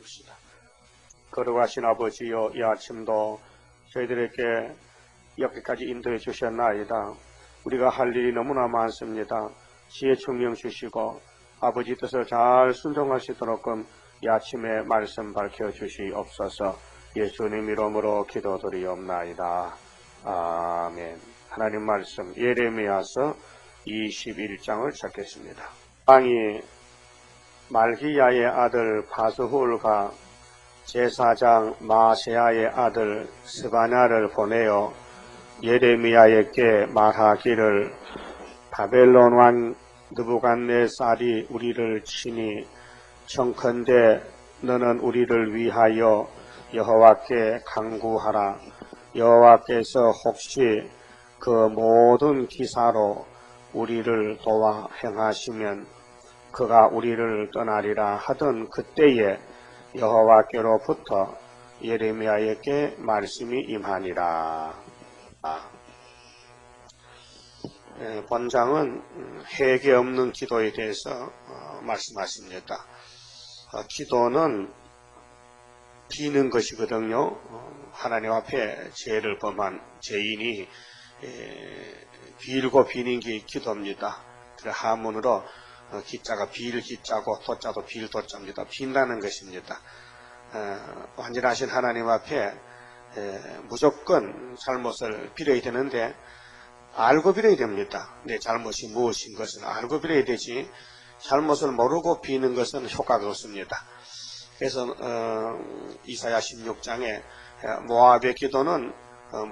기도드립시다. 거룩하신 아버지여, 이 아침도 저희들에게 여기까지 인도해 주셨나이다. 우리가 할 일이 너무나 많습니다. 지혜 총명 주시고 아버지 뜻을 잘 순종할 수 있도록끔 이 아침에 말씀 밝혀주시옵소서. 예수님 이름으로 기도드리옵나이다. 아멘. 하나님 말씀 예레미야서 21장을 찾겠습니다. 왕이 말기야의 아들 바스훌과 제사장 마세야의 아들 스바냐를 보내어 예레미야에게 말하기를 바벨론 왕 느부갓네살이 우리를 치니 청컨대 너는 우리를 위하여 여호와께 간구하라. 여호와께서 혹시 그 모든 기사로 우리를 도와 행하시면 그가 우리를 떠나리라 하던 그때에 여호와께로부터 예레미야에게 말씀이 임하니라. 본장은 회개 없는 기도에 대해서 말씀하십니다. 기도는 비는 것이거든요. 하나님 앞에 죄를 범한 죄인이 빌고 비는 게 기도입니다. 그래서 한문으로 기자가 빌 기자고 도자도 빌 도자입니다. 빈다는 것입니다. 완전하신 하나님 앞에 무조건 잘못을 빌어야 되는데 알고 빌어야 됩니다. 내 잘못이 무엇인 것을 알고 빌어야 되지 잘못을 모르고 비는 것은 효과가 없습니다. 그래서 이사야 16장에 모압의 기도는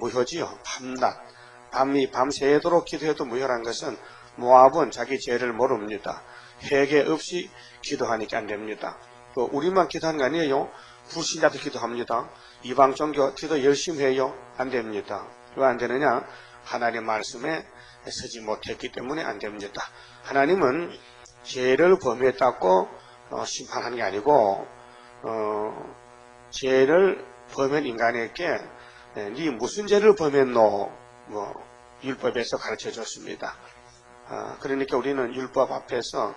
무효지요. 밤새도록 기도해도 무효란 것은 모압은 자기 죄를 모릅니다. 회개 없이 기도하니까 안 됩니다. 또 우리만 기도하는 거 아니에요. 불신자도 기도합니다. 이방 종교 기도 열심히 해요. 안 됩니다. 왜 안 되느냐? 하나님 말씀에 서지 못했기 때문에 안 됩니다. 하나님은 죄를 범했다고 심판하는 게 아니고 죄를 범한 인간에게 네 무슨 죄를 범했노? 율법에서 가르쳐줬습니다. 그러니까 우리는 율법 앞에서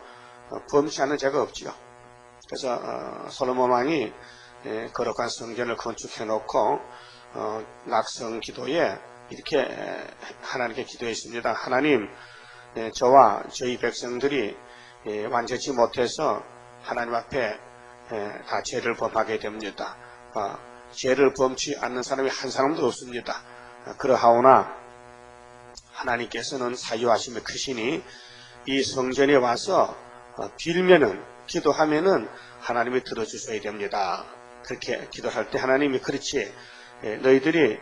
범치 않은 죄가 없지요. 그래서 솔로몬 왕이 거룩한 성전을 건축해놓고 낙성 기도에 이렇게 하나님께 기도했습니다. 하나님, 저와 저희 백성들이 완전치 못해서 하나님 앞에 다 죄를 범하게 됩니다. 죄를 범치 않는 사람이 한 사람도 없습니다. 그러하오나 하나님께서는 사유하심이 크시니 이 성전에 와서 빌면은 기도하면은 하나님이 들어주셔야 됩니다. 그렇게 기도할 때 하나님이 그렇지 너희들이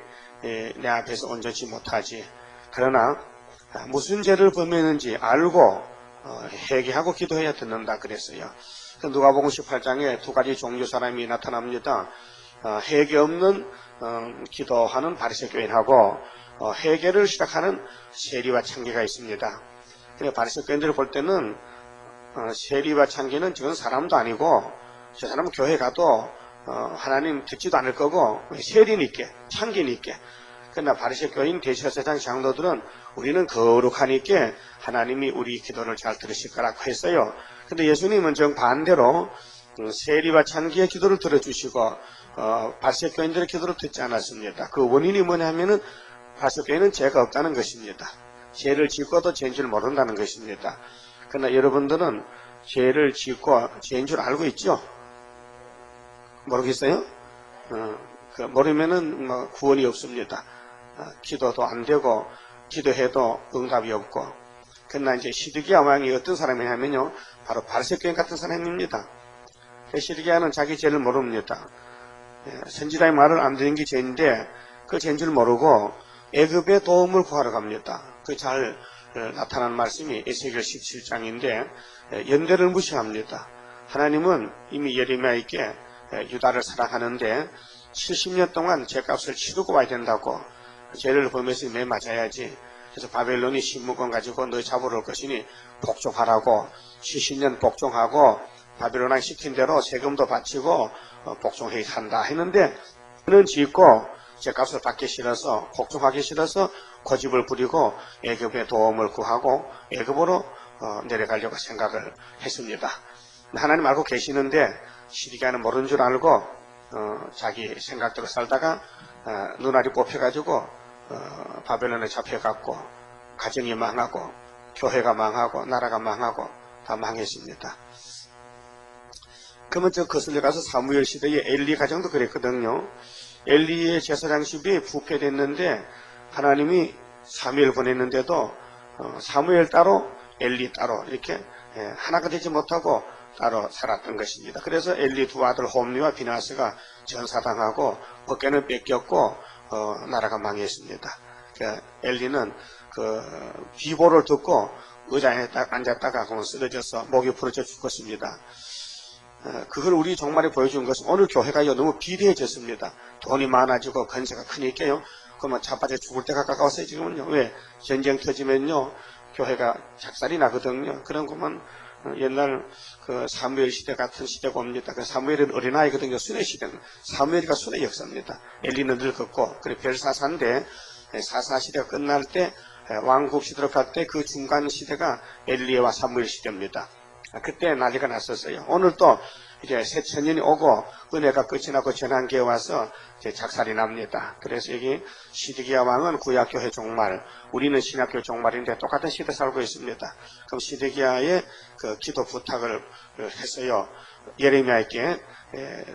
내 앞에서 온전치 못하지. 그러나 무슨 죄를 범했는지 알고 회개하고 기도해야 듣는다 그랬어요. 누가복음 18장에 두 가지 종류 사람이 나타납니다. 회개 없는 기도하는 바리새교인하고 회개를 시작하는 세리와 창기가 있습니다. 바리새교인들을 볼 때는 세리와 창기는 지금 사람도 아니고 저 사람은 교회 가도 하나님 듣지도 않을 거고 세리니까 창기니까. 그러나 바리새교인 대제사장 장로들은 우리는 거룩하니까 하나님이 우리 기도를 잘 들으실 거라고 했어요. 근데 예수님은 정반대로 세리와 창기의 기도를 들어주시고 바리새교인들의 기도를 듣지 않았습니다. 그 원인이 뭐냐 하면은 바리새교인은 죄가 없다는 것입니다. 죄를 짓고도 죄인 줄 모른다는 것입니다. 그러나 여러분들은 죄를 짓고 죄인 줄 알고 있죠? 모르겠어요? 모르면은 구원이 없습니다. 기도도 안 되고 기도해도 응답이 없고. 그러나 이제 시드기야 왕이 어떤 사람이냐면요, 바로 바리새교인 같은 사람입니다. 시드기야는 자기 죄를 모릅니다. 선지자의 말을 안 듣는 게 죄인데 그 죄인 줄 모르고 애굽의 도움을 구하러 갑니다. 그 잘 나타난 말씀이 에스겔 17장인데 연대를 무시합니다. 하나님은 이미 예레미야에게 유다를 사랑하는데 70년 동안 죄값을 치르고 와야 된다고, 죄를 범해서 매 맞아야지. 그래서 바벨론이 신무권 가지고 너 잡으러 올 것이니 복종하라고 70년 복종하고 바벨론이 시킨 대로 세금도 바치고 복종해야 한다 했는데 그는 짓고 죄값을 받기 싫어서 복종하기 싫어서 고집을 부리고 애굽의 도움을 구하고 애굽으로 내려가려고 생각을 했습니다. 하나님 알고 계시는데 시드기야는 모르는 줄 알고 자기 생각대로 살다가 눈알이 뽑혀가지고 바벨론에 잡혀갔고 가정이 망하고 교회가 망하고 나라가 망하고 다 망했습니다. 그러면 저 거슬려 가서 사무엘 시대의 엘리 가정도 그랬거든요. 엘리의 제사장십이 부패됐는데 하나님이 사무엘 보냈는데도 사무엘 따로 엘리 따로 이렇게 하나가 되지 못하고 따로 살았던 것입니다. 그래서 엘리 두 아들 홈리와 비나스가 전사당하고 법궤는 뺏겼고 나라가 망했습니다. 그러니까 엘리는 그 비보를 듣고 의자에 딱 앉았다가 쓰러져서 목이 부러져 죽었습니다. 그걸 우리 종말에 보여준 것은 오늘 교회가 너무 비대해졌습니다. 돈이 많아지고 건세가 크니까요. 그러면 자빠져 죽을 때가 가까웠어요. 지금은요. 왜? 전쟁 터지면요. 교회가 작살이 나거든요. 그런 것만 옛날 그 사무엘 시대 같은 시대가 옵니다. 그 사무엘은 어린아이거든요. 순회 시대. 사무엘이가 순회 역사입니다. 엘리는 늙었고, 그리고 별사사인데, 사사 시대가 끝날 때, 왕국 시대로 갈 때 그 중간 시대가 엘리야와 사무엘 시대입니다. 그때 난리가 났었어요. 오늘 또 이제 새 천년이 오고 은혜가 끝이 나고 전환기에 와서 이제 작살이 납니다. 그래서 여기 시드기야 왕은 구약교회 종말, 우리는 신약교회 종말인데 똑같은 시대 살고 있습니다. 그럼 시드기야의 그 기도 부탁을 했어요. 예레미야에게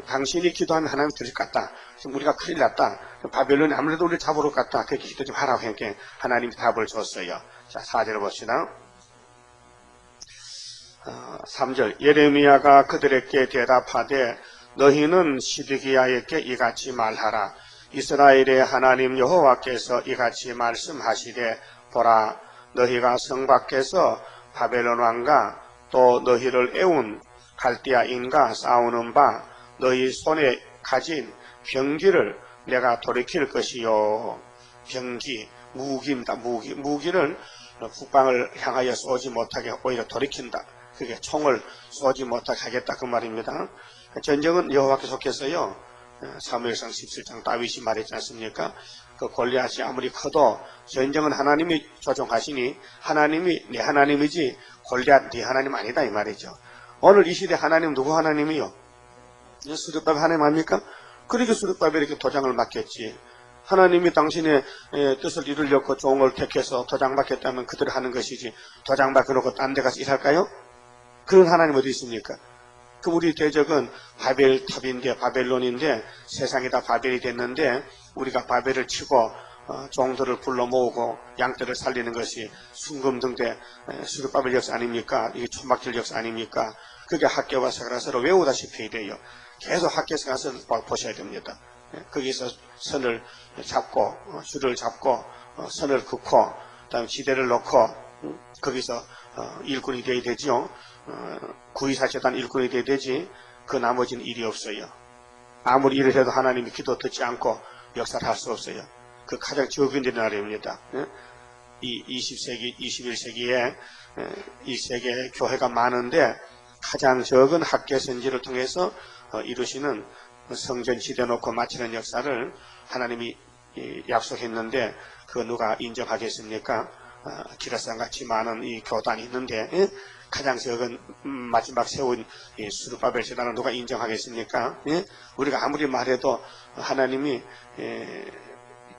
당신이 기도하면 하나님 들을 것 같다. 지금 우리가 큰일 났다. 바벨론이 아무래도 우리를 잡으러 갔다. 그렇게 기도 좀 하라고 하니까 하나님이 답을 줬어요. 자, 4절을 봅시다. 3절 예레미야가 그들에게 대답하되 너희는 시드기야에게 이같이 말하라. 이스라엘의 하나님 여호와께서 이같이 말씀하시되 보라 너희가 성 밖에서 바벨론 왕과 또 너희를 애운 갈대아인과 싸우는 바 너희 손에 가진 병기를 내가 돌이킬 것이요. 병기 무기입니다. 무기를 북방을 향하여 쏘지 못하게 오히려 돌이킨다. 그게 총을 쏘지 못하게 하겠다 그 말입니다. 전쟁은 여호와께 속해서요. 사무엘상 17장 다윗이 말했지 않습니까? 그 골리앗이 아무리 커도 전쟁은 하나님이 조종하시니 하나님이 내 하나님이지 골리앗 네 하나님 아니다 이 말이죠. 오늘 이 시대 하나님 누구 하나님이요? 스룹바벨 하나님 아닙니까? 그러니까 스룹바벨이 이렇게 도장을 맡겼지. 하나님이 당신의 뜻을 이루려고 종을 택해서 도장 맡겼다면 그들이 하는 것이지 도장 맡겨놓고 딴 데 가서 일할까요? 그런 하나님 어디 있습니까? 그 우리 대적은 바벨탑인데 바벨론인데 세상이 다 바벨이 됐는데 우리가 바벨을 치고 종들을 불러 모으고 양떼를 살리는 것이 순금등대 수르바벨 역사 아닙니까? 이게 천막질 역사 아닙니까? 그게 학교와 사가라서를 외우다시피 해야 돼요. 계속 학교에서 가서 보셔야 됩니다. 거기서 선을 잡고 줄을 잡고 선을 긋고 그다음에 지대를 놓고 거기서 일꾼이 되어야 되죠. 구의사재단 일꾼이 되어야 되지. 그 나머지는 일이 없어요. 아무리 일을 해도 하나님이 기도 듣지 않고 역사를 할 수 없어요. 그 가장 적은 날입니다. 이 20세기, 21세기에 이 세계에 교회가 많은데 가장 적은 학계 선지를 통해서 이루시는 성전 지대 놓고 마치는 역사를 하나님이 약속했는데 그 누가 인정하겠습니까? 기라산같이 많은 이 교단이 있는데 가장 적은 마지막 세운 수르바벨 재단을 누가 인정하겠습니까? 우리가 아무리 말해도 하나님이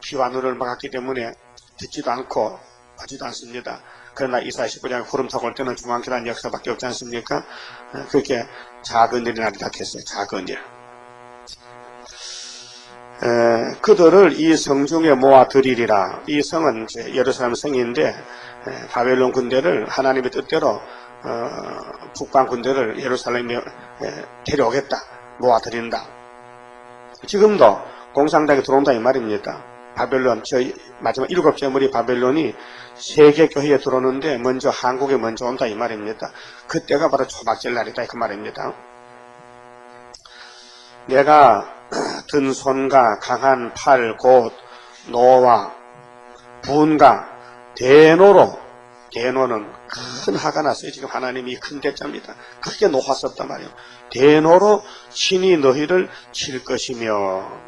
비와 눈을 막았기 때문에 듣지도 않고 보지도 않습니다. 그러나 이사야 19장 구름타고 올 때는 중앙기단 역사밖에 없지 않습니까? 그렇게 작은 일이 나타났겠어요. 작은 일. 그들을 이 성중에 모아들이리라. 이 성은 이제 예루살렘 성인데 바벨론 군대를 하나님의 뜻대로 북방 군대를 예루살렘에 데려오겠다. 모아들인다. 지금도 공산당이 들어온다 이 말입니다. 바벨론, 저희 마지막 7째 무리 바벨론이 세계 교회에 들어오는데 먼저 한국에 먼저 온다 이 말입니다. 그때가 바로 초막절 날이다 그 말입니다. 내가 든 손과 강한 팔 곧 노와 분과 대노는 큰 화가 났어요. 지금 하나님이 큰 대자입니다. 크게 노하셨단 말이에요. 대노로 친히 너희를 칠 것이며.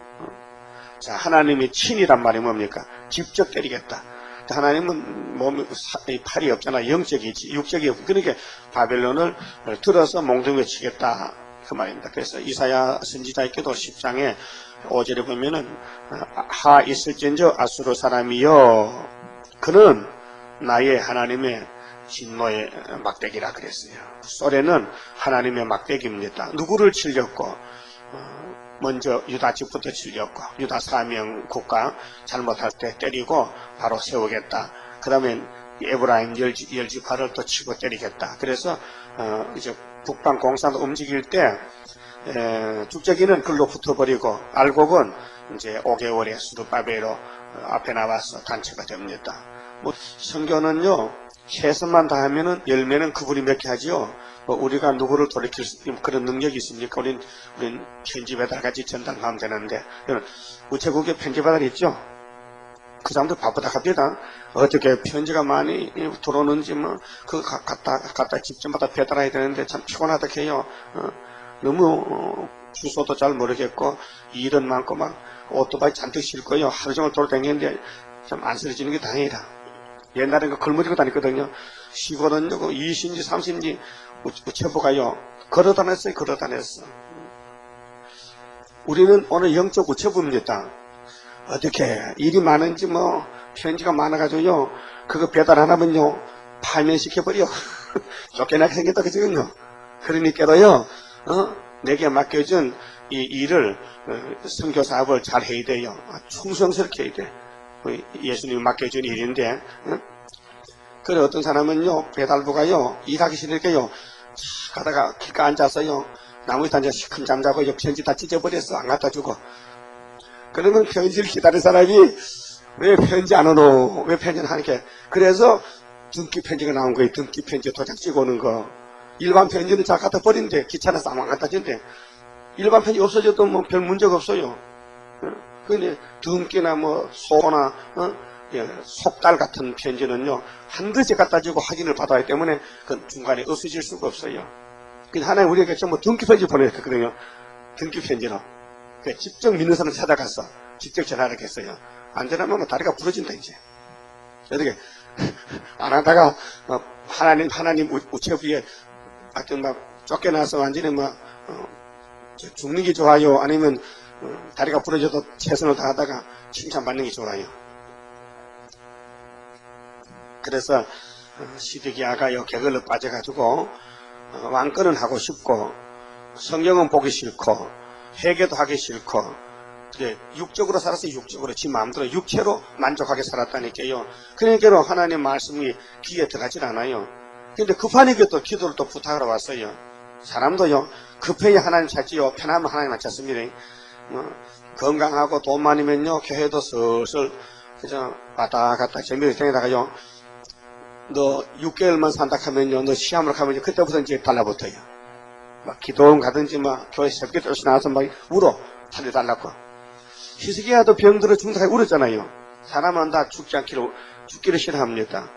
자, 하나님이 친이란 말이 뭡니까? 직접 때리겠다. 하나님은 몸이 팔이 없잖아. 영적이지. 육적이 없고. 그러니까 바벨론을 들어서 몽둥이에 치겠다. 그 말입니다. 그래서 이사야 선지자에게도 10장에 5절에 보면은 하 있을진저 아수르 사람이여 그는 나의 하나님의 진노의 막대기라 그랬어요. 소련은 하나님의 막대기입니다. 누구를 치려고? 먼저 유다 집부터 치려고 유다 사명 국가 잘못할 때 때리고 바로 세우겠다. 그 다음에 에브라임 열지파를 또 치고 때리겠다. 그래서 이제 북방 공산도 움직일 때 죽재기는 글로 붙어버리고 알곡은 이제 5개월에 수르바벨로 앞에 나와서 단체가 됩니다. 뭐 선교는요 최선만 다하면은 열매는 그분이 맺게 하지요. 뭐 우리가 누구를 돌이킬 수 있는 그런 능력이 있습니까? 우린 편지배달 같이 전달하면 되는데 우체국에 편지배달 있죠. 그 사람들 바쁘다 합니다. 어떻게 편지가 많이 들어오는지 뭐 그거 갖다 집집마다 배달해야 되는데 참 피곤하다 해요. 너무 주소도 잘 모르겠고 일은 많고 막 오토바이 잔뜩 싣고요 하루 종일 돌아다니는데 좀 안 쓰러지는 게 다행이다. 옛날에 걸머지고 다녔거든요. 시골은 20인지 30인지 우체부가요 걸어 다녔어요. 걸어 다녔어. 우리는 오늘 영적 우체부입니다. 어떻게 일이 많은지 뭐 편지가 많아가지고요 그거 배달 하나면요 파면시켜버려. 쫓겨나게 생겼다 그지군요. 그러니까도요 내게 맡겨준 이 일을 선교 사업을 잘 해야 돼요. 충성스럽게 해야 돼. 예수님이 맡겨준 일인데 그래 어떤 사람은요 배달부가요 일하기 싫으니까요 가다가 길가 앉아서요 나무 밑에 앉아서 시큰 잠자고 편지 다 찢어버렸어. 안 갖다 주고. 그러면 편지를 기다린 사람이 왜 편지 안 오노? 왜 편지는 하니까 그래서 등기 편지가 나온 거예요. 등기 편지 도장 찍어 오는 거. 일반 편지는 잘 갖다 버린대. 귀찮아서 안 갖다 준대. 일반 편지 없어져도 뭐 별 문제가 없어요. 근데 등기나 뭐 소나 속달 같은 편지는요 반드시 갖다 주고 확인을 받아야 하기 때문에 그 중간에 없어질 수가 없어요. 근데 하나님 우리에게 전부 등기 편지 보내줬거든요. 등기 편지로. 직접 믿는 사람 찾아가서 직접 전화를 했어요. 안 전하면 뭐 다리가 부러진다 이제. 어떻게 안 하다가 하나님 우체부에 하여튼 막 쫓겨나서 완전히 막 죽는 게 좋아요. 아니면 다리가 부러져도 최선을 다하다가 칭찬받는 게 좋아요. 그래서 시드기야가요 객을로 빠져가지고 왕권은 하고 싶고 성경은 보기 싫고 회개도 하기 싫고 육적으로 살았어요. 육적으로 지 마음대로 육체로 만족하게 살았다니까요. 그러니까 하나님 말씀이 귀에 들어가질 않아요. 근데 급하니까 또 기도를 또 부탁하러 왔어요. 사람도요 급해야 하나님 찾지요 편하면 하나님 안 찾습니다. 건강하고 돈 많으면요 교회도 슬슬 그저 왔다 갔다 재미를 다니다가요 너 6개월만 산다 하면요 너 시험을 가면 그때부터 이제 달라붙어요. 막 기도원 가든지 막 교회 새벽에 떨어져 나와서 막 울어 살려달라고. 히스기야도 병들어 죽는다고 울었잖아요. 사람은 다 죽기를 싫어합니다.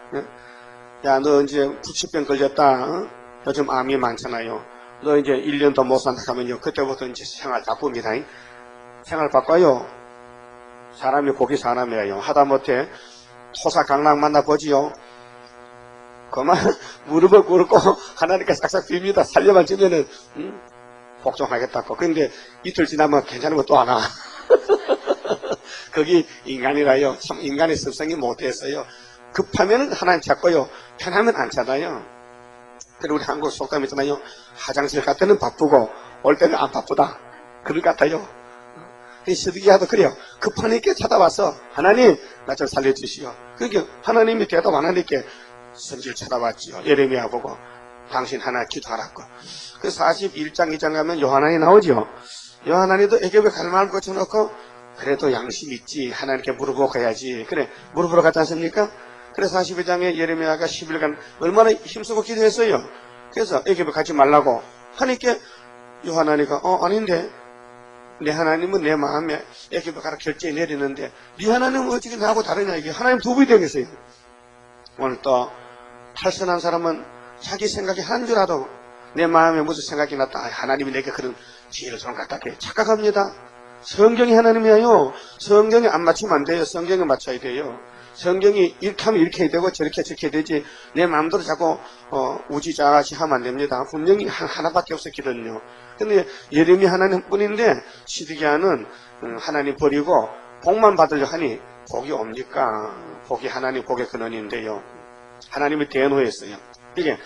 야 너 이제 부치병 걸렸다. 요즘 암이 많잖아요. 너 이제 1년 더 못 산다 하면요 그때부터 이제 생활 바쁩니다. 생활 바꿔요. 사람이 고기 사람이에요. 하다못해 토사강락 만나보지요. 그만 무릎을 꿇고 하나님께 싹싹 빕니다. 살려만 주면은 복종하겠다고. 그런데 이틀 지나면 괜찮은 거 또 하나. 거기 인간이라요. 참 인간의 습성이 못했어요. 급하면 하나님 찾고요. 편하면 안 찾아요. 그리고 우리 한국 속담 있잖아요. 화장실 갈 때는 바쁘고 올 때는 안 바쁘다. 그럴 것 같아요. 시드기야도 그래요. 급하니까 찾아와서 하나님 나 좀 살려주시오. 그러니까 하나님이 대답 안 하니까 선지를 찾아왔지요. 예레미야 보고 당신 하나 기도하라고. 그 41장 2장 가면 요한안이 나오죠. 요한안이도 애굽에 갈 마음을 고쳐놓고 그래도 양심 있지 하나님께 물어보고 가야지. 그래 물어보러 갔지 않습니까? 그래서 42장에 예레미야가 10일간 얼마나 힘쓰고 기도했어요. 그래서 애굽에 가지 말라고 하니까 요한안이가 아닌데 내 하나님은 내 마음에 애굽에 가라 결정이 내리는데 네 하나님은 어떻게 나하고 다르냐. 이게 하나님 두 분이 되겠어요. 오늘 또 탈선한 사람은 자기 생각이 한 줄 알아도 내 마음에 무슨 생각이 났다. 하나님이 내게 그런 지혜를 주는 것 같다. 착각합니다. 성경이 하나님이에요. 성경이 안 맞추면 안 돼요. 성경에 맞춰야 돼요. 성경이 이렇게 하면 이렇게 해야 되고 저렇게 되지 내 마음대로 자꾸 우지자지 하면 안 됩니다. 분명히 하나밖에 없었거든요. 근데 예림이 하나님뿐인데 시드기야는 하나님 버리고 복만 받으려 하니 복이 옵니까? 복이 하나님 복의 근원인데요. 하나님이 대노했어요. 이게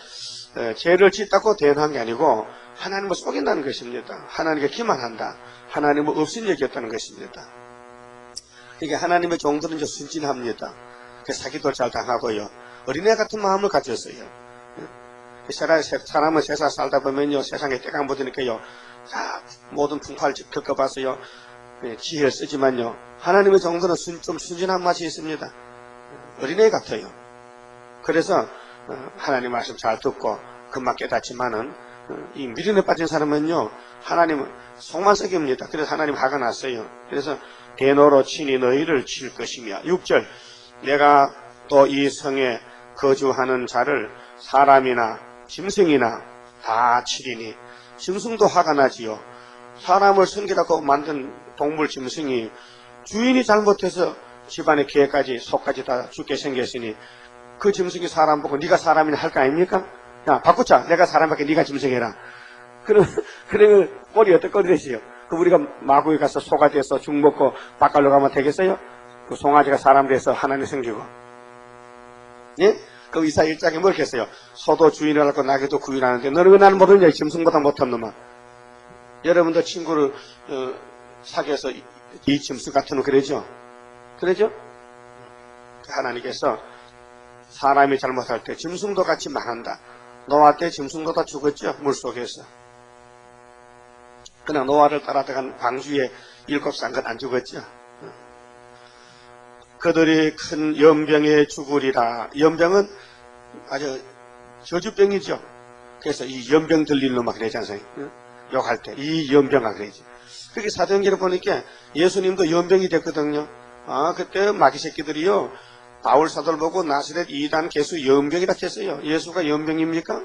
죄를 짓다고 대노한 게 아니고 하나님을 속인다는 것입니다. 하나님께 기만한다. 하나님을 없인 얘기였다는 것입니다. 이게 하나님의 종들은 이제 순진합니다. 사기도 잘 당하고요. 어린애 같은 마음을 가졌어요. 사람은 세상 살다 보면요, 세상에 때가 묻으니까요, 모든 풍파를 겪어봐서요, 지혜를 쓰지만요, 하나님의 종들은 좀 순진한 맛이 있습니다. 어린애 같아요. 그래서 하나님 말씀 잘 듣고 금방 깨닫지만은 이 미련에 빠진 사람은요, 하나님은 속만 썩입니다. 그래서 하나님 화가 났어요. 그래서 대노로 친히 너희를 칠 것이며 6절 내가 또 이 성에 거주하는 자를 사람이나 짐승이나 다 치리니 짐승도 화가 나지요. 사람을 섬기라고 만든 동물 짐승이 주인이 잘못해서 집안의 개까지 속까지 다 죽게 생겼으니 그 짐승이 사람 보고 네가 사람이나 할 거 아닙니까? 야 바꾸자. 내가 사람밖에 네가 짐승해라. 그러면 꼴이 어떨 꼴이 되시요? 그 우리가 마구에 가서 소가 돼서 죽 먹고 바깥로 가면 되겠어요? 그 송아지가 사람 돼서 하나님 섬기고. 예? 그 이사 1장에 뭘 했어요? 소도 주인을 하고 나귀도 구인하는데 너는 왜 나는 모르느냐? 짐승보다 못한 놈아. 여러분도 친구를 사귀어서 이 짐승 같은 놈 그러죠? 그러죠? 하나님께서 사람이 잘못할 때 짐승도 같이 망한다. 노아 때 짐승도 다 죽었죠? 물속에서. 그냥 노아를 따라다간 방주에 7쌍은 안 죽었죠? 그들이 큰 연병에 죽으리라. 연병은 아주 저주병이죠. 그래서 이 연병 들린 놈아 그러지 않습니까? 욕할 때 이 연병아 그러지. 그렇게 사도행전을 보니까 예수님도 연병이 됐거든요. 그때 마귀 새끼들이요 바울 사도를 보고 나사렛 이단 개수 연병이라 했어요. 예수가 연병입니까?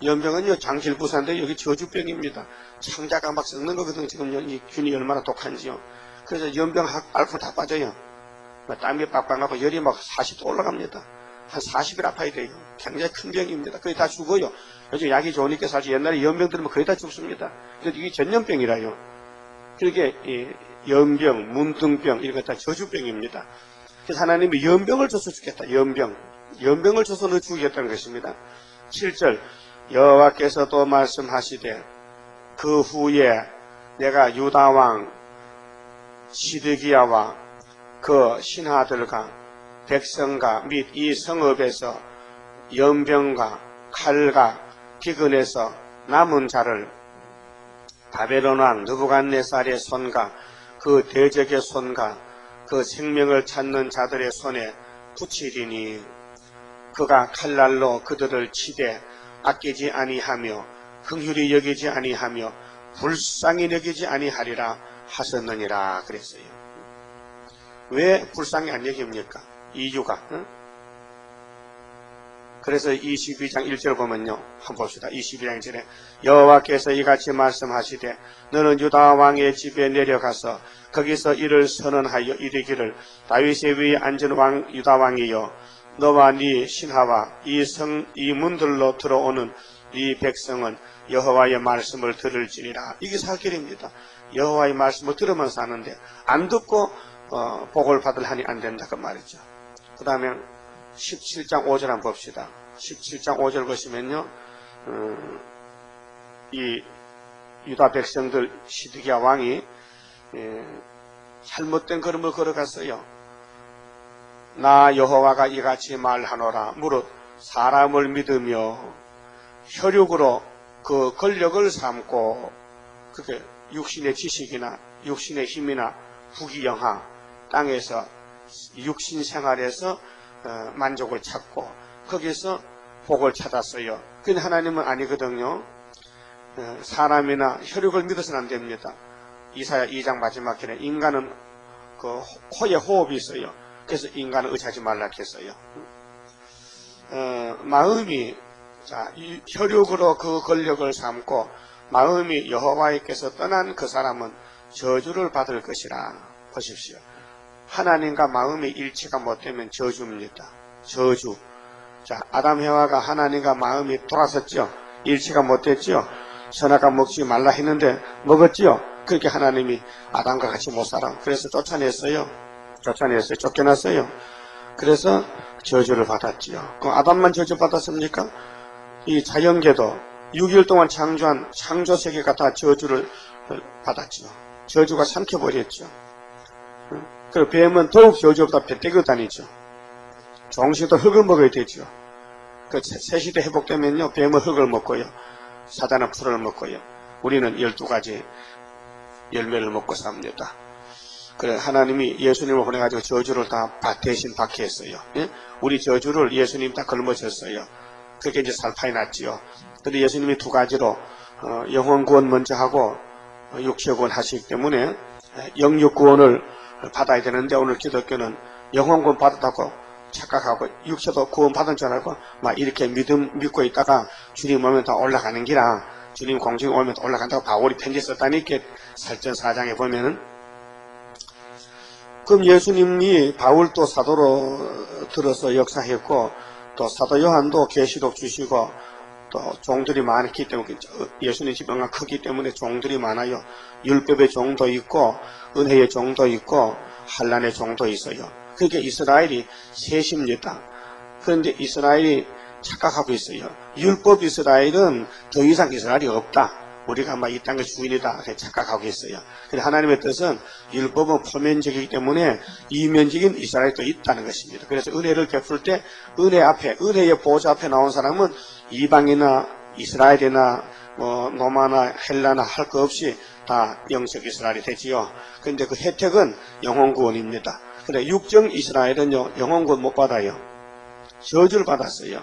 연병은요 장실부사인데 여기 저주병입니다. 창자가 막 썩는 거거든요. 지금 이 균이 얼마나 독한지요. 그래서 연병 앓고 다 빠져요. 땀이 빡빡 나고 열이 막 40도 올라갑니다. 한 40일 아파야 돼요. 굉장히 큰 병입니다. 거의 다 죽어요. 요즘 약이 좋으니까 사실 옛날에 연병 들으면 거의 다 죽습니다. 그래서 이게 전염병이라요. 그렇게 연병, 문둥병 이런 거 다 저주병입니다. 그래서 하나님이 연병을 줘서 죽겠다. 연병을 줘서 너 죽이겠다는 것입니다. 7절 여호와께서 또 말씀하시되 그 후에 내가 유다왕 시드기야와 그 신하들과 백성과 및 이 성읍에서 연병과 칼과 기근에서 남은 자를 바벨론 왕 느부갓네살의 손과 그 대적의 손과 그 생명을 찾는 자들의 손에 붙이리니 그가 칼날로 그들을 치되 아끼지 아니하며 긍휼히 여기지 아니하며 불쌍히 여기지 아니하리라 하셨느니라 그랬어요. 왜 불쌍히 안 여깁니까? 이유가. 그래서 22장 1절 보면요. 한번 봅시다. 22장 1절에 여호와께서 이같이 말씀하시되 너는 유다 왕의 집에 내려가서 거기서 이를 선언하여 이르기를 다윗의 위에 앉은 왕 유다 왕이여 너와 네 신하와 이 문들로 들어오는 네 백성은 여호와의 말씀을 들을지니라. 이게 살 길입니다. 여호와의 말씀을 들으면 사는데 안 듣고 복을 받을 하니 안 된다 그 말이죠. 그 다음에 17장 5절 한번 봅시다. 17장 5절 보시면요 이 유다 백성들 시드기야 왕이 잘못된 걸음을 걸어갔어요. 나 여호와가 이같이 말하노라. 무릇 사람을 믿으며 혈육으로 그 권력을 삼고 그게 육신의 지식이나 육신의 힘이나 부귀영화 땅에서 육신 생활에서 만족을 찾고 거기서 복을 찾았어요. 근데 하나님은 아니거든요. 사람이나 혈육을 믿어서는 안 됩니다. 이사야 2장 마지막 절에 인간은 그 코에 호흡이 있어요. 그래서 인간을 의지하지 말라 했어요. 마음이 혈육으로 그 권력을 삼고 마음이 여호와께서 떠난 그 사람은 저주를 받을 것이라. 보십시오. 하나님과 마음이 일치가 못되면 저주입니다. 저주. 자, 아담 해와가 하나님과 마음이 돌아섰죠. 일치가 못됐죠. 선악과 먹지 말라 했는데 먹었지요. 그렇게 하나님이 아담과 같이 못 살아. 그래서 쫓아냈어요. 쫓겨났어요. 그래서 저주를 받았지요. 그럼 아담만 저주 받았습니까? 이 자연계도 6일 동안 창조한 창조세계가 다 저주를 받았지요. 저주가 삼켜버렸죠. 그리고 뱀은 더욱 저주보다 배때기로 다니죠. 종식도 흙을 먹어야 되죠. 그 새시대 회복되면요, 뱀은 흙을 먹고요, 사단은 풀을 먹고요, 우리는 12가지 열매를 먹고 삽니다. 그래, 하나님이 예수님을 보내가지고 저주를 다 대신 받게 했어요. 예? 우리 저주를 예수님 다 걸머졌어요. 그렇게 이제 살파이 났지요. 근데 예수님이 2가지로 영혼 구원 먼저 하고 육체 구원 하시기 때문에 영육 구원을 받아야 되는데, 오늘 기독교는 영혼 구원 받았다고 착각하고 육체도 구원 받은 줄 알고 막 이렇게 믿고 있다가 주님 오면 다 올라가는 기라, 주님 공중에 오면 다 올라간다고 바울이 편지 썼다니까 살전 4장에 보면은. 그럼 예수님이 바울도 사도로 들어서 역사했고, 또 사도 요한도 계시록 주시고, 또 종들이 많기 때문에, 예수님 지방가 크기 때문에 종들이 많아요. 율법의 종도 있고 은혜의 종도 있고 환난의 종도 있어요. 그러니까 이스라엘이 셋입니다. 그런데 이스라엘이 착각하고 있어요. 율법 이스라엘은 더 이상 이스라엘이 없다, 우리가 이 땅의 주인이다 착각하고 있어요. 근데 하나님의 뜻은 율법은 표면적이기 때문에 이면적인 이스라엘이 또 있다는 것입니다. 그래서 은혜를 베풀 때 은혜의 보좌 앞에 나온 사람은 이방이나 이스라엘이나 로마나 헬라나 할 거 없이 다 영적 이스라엘이 되지요. 그런데 그 혜택은 영혼 구원입니다. 근데 육정 이스라엘은요, 영혼 구원 못 받아요. 저주를 받았어요.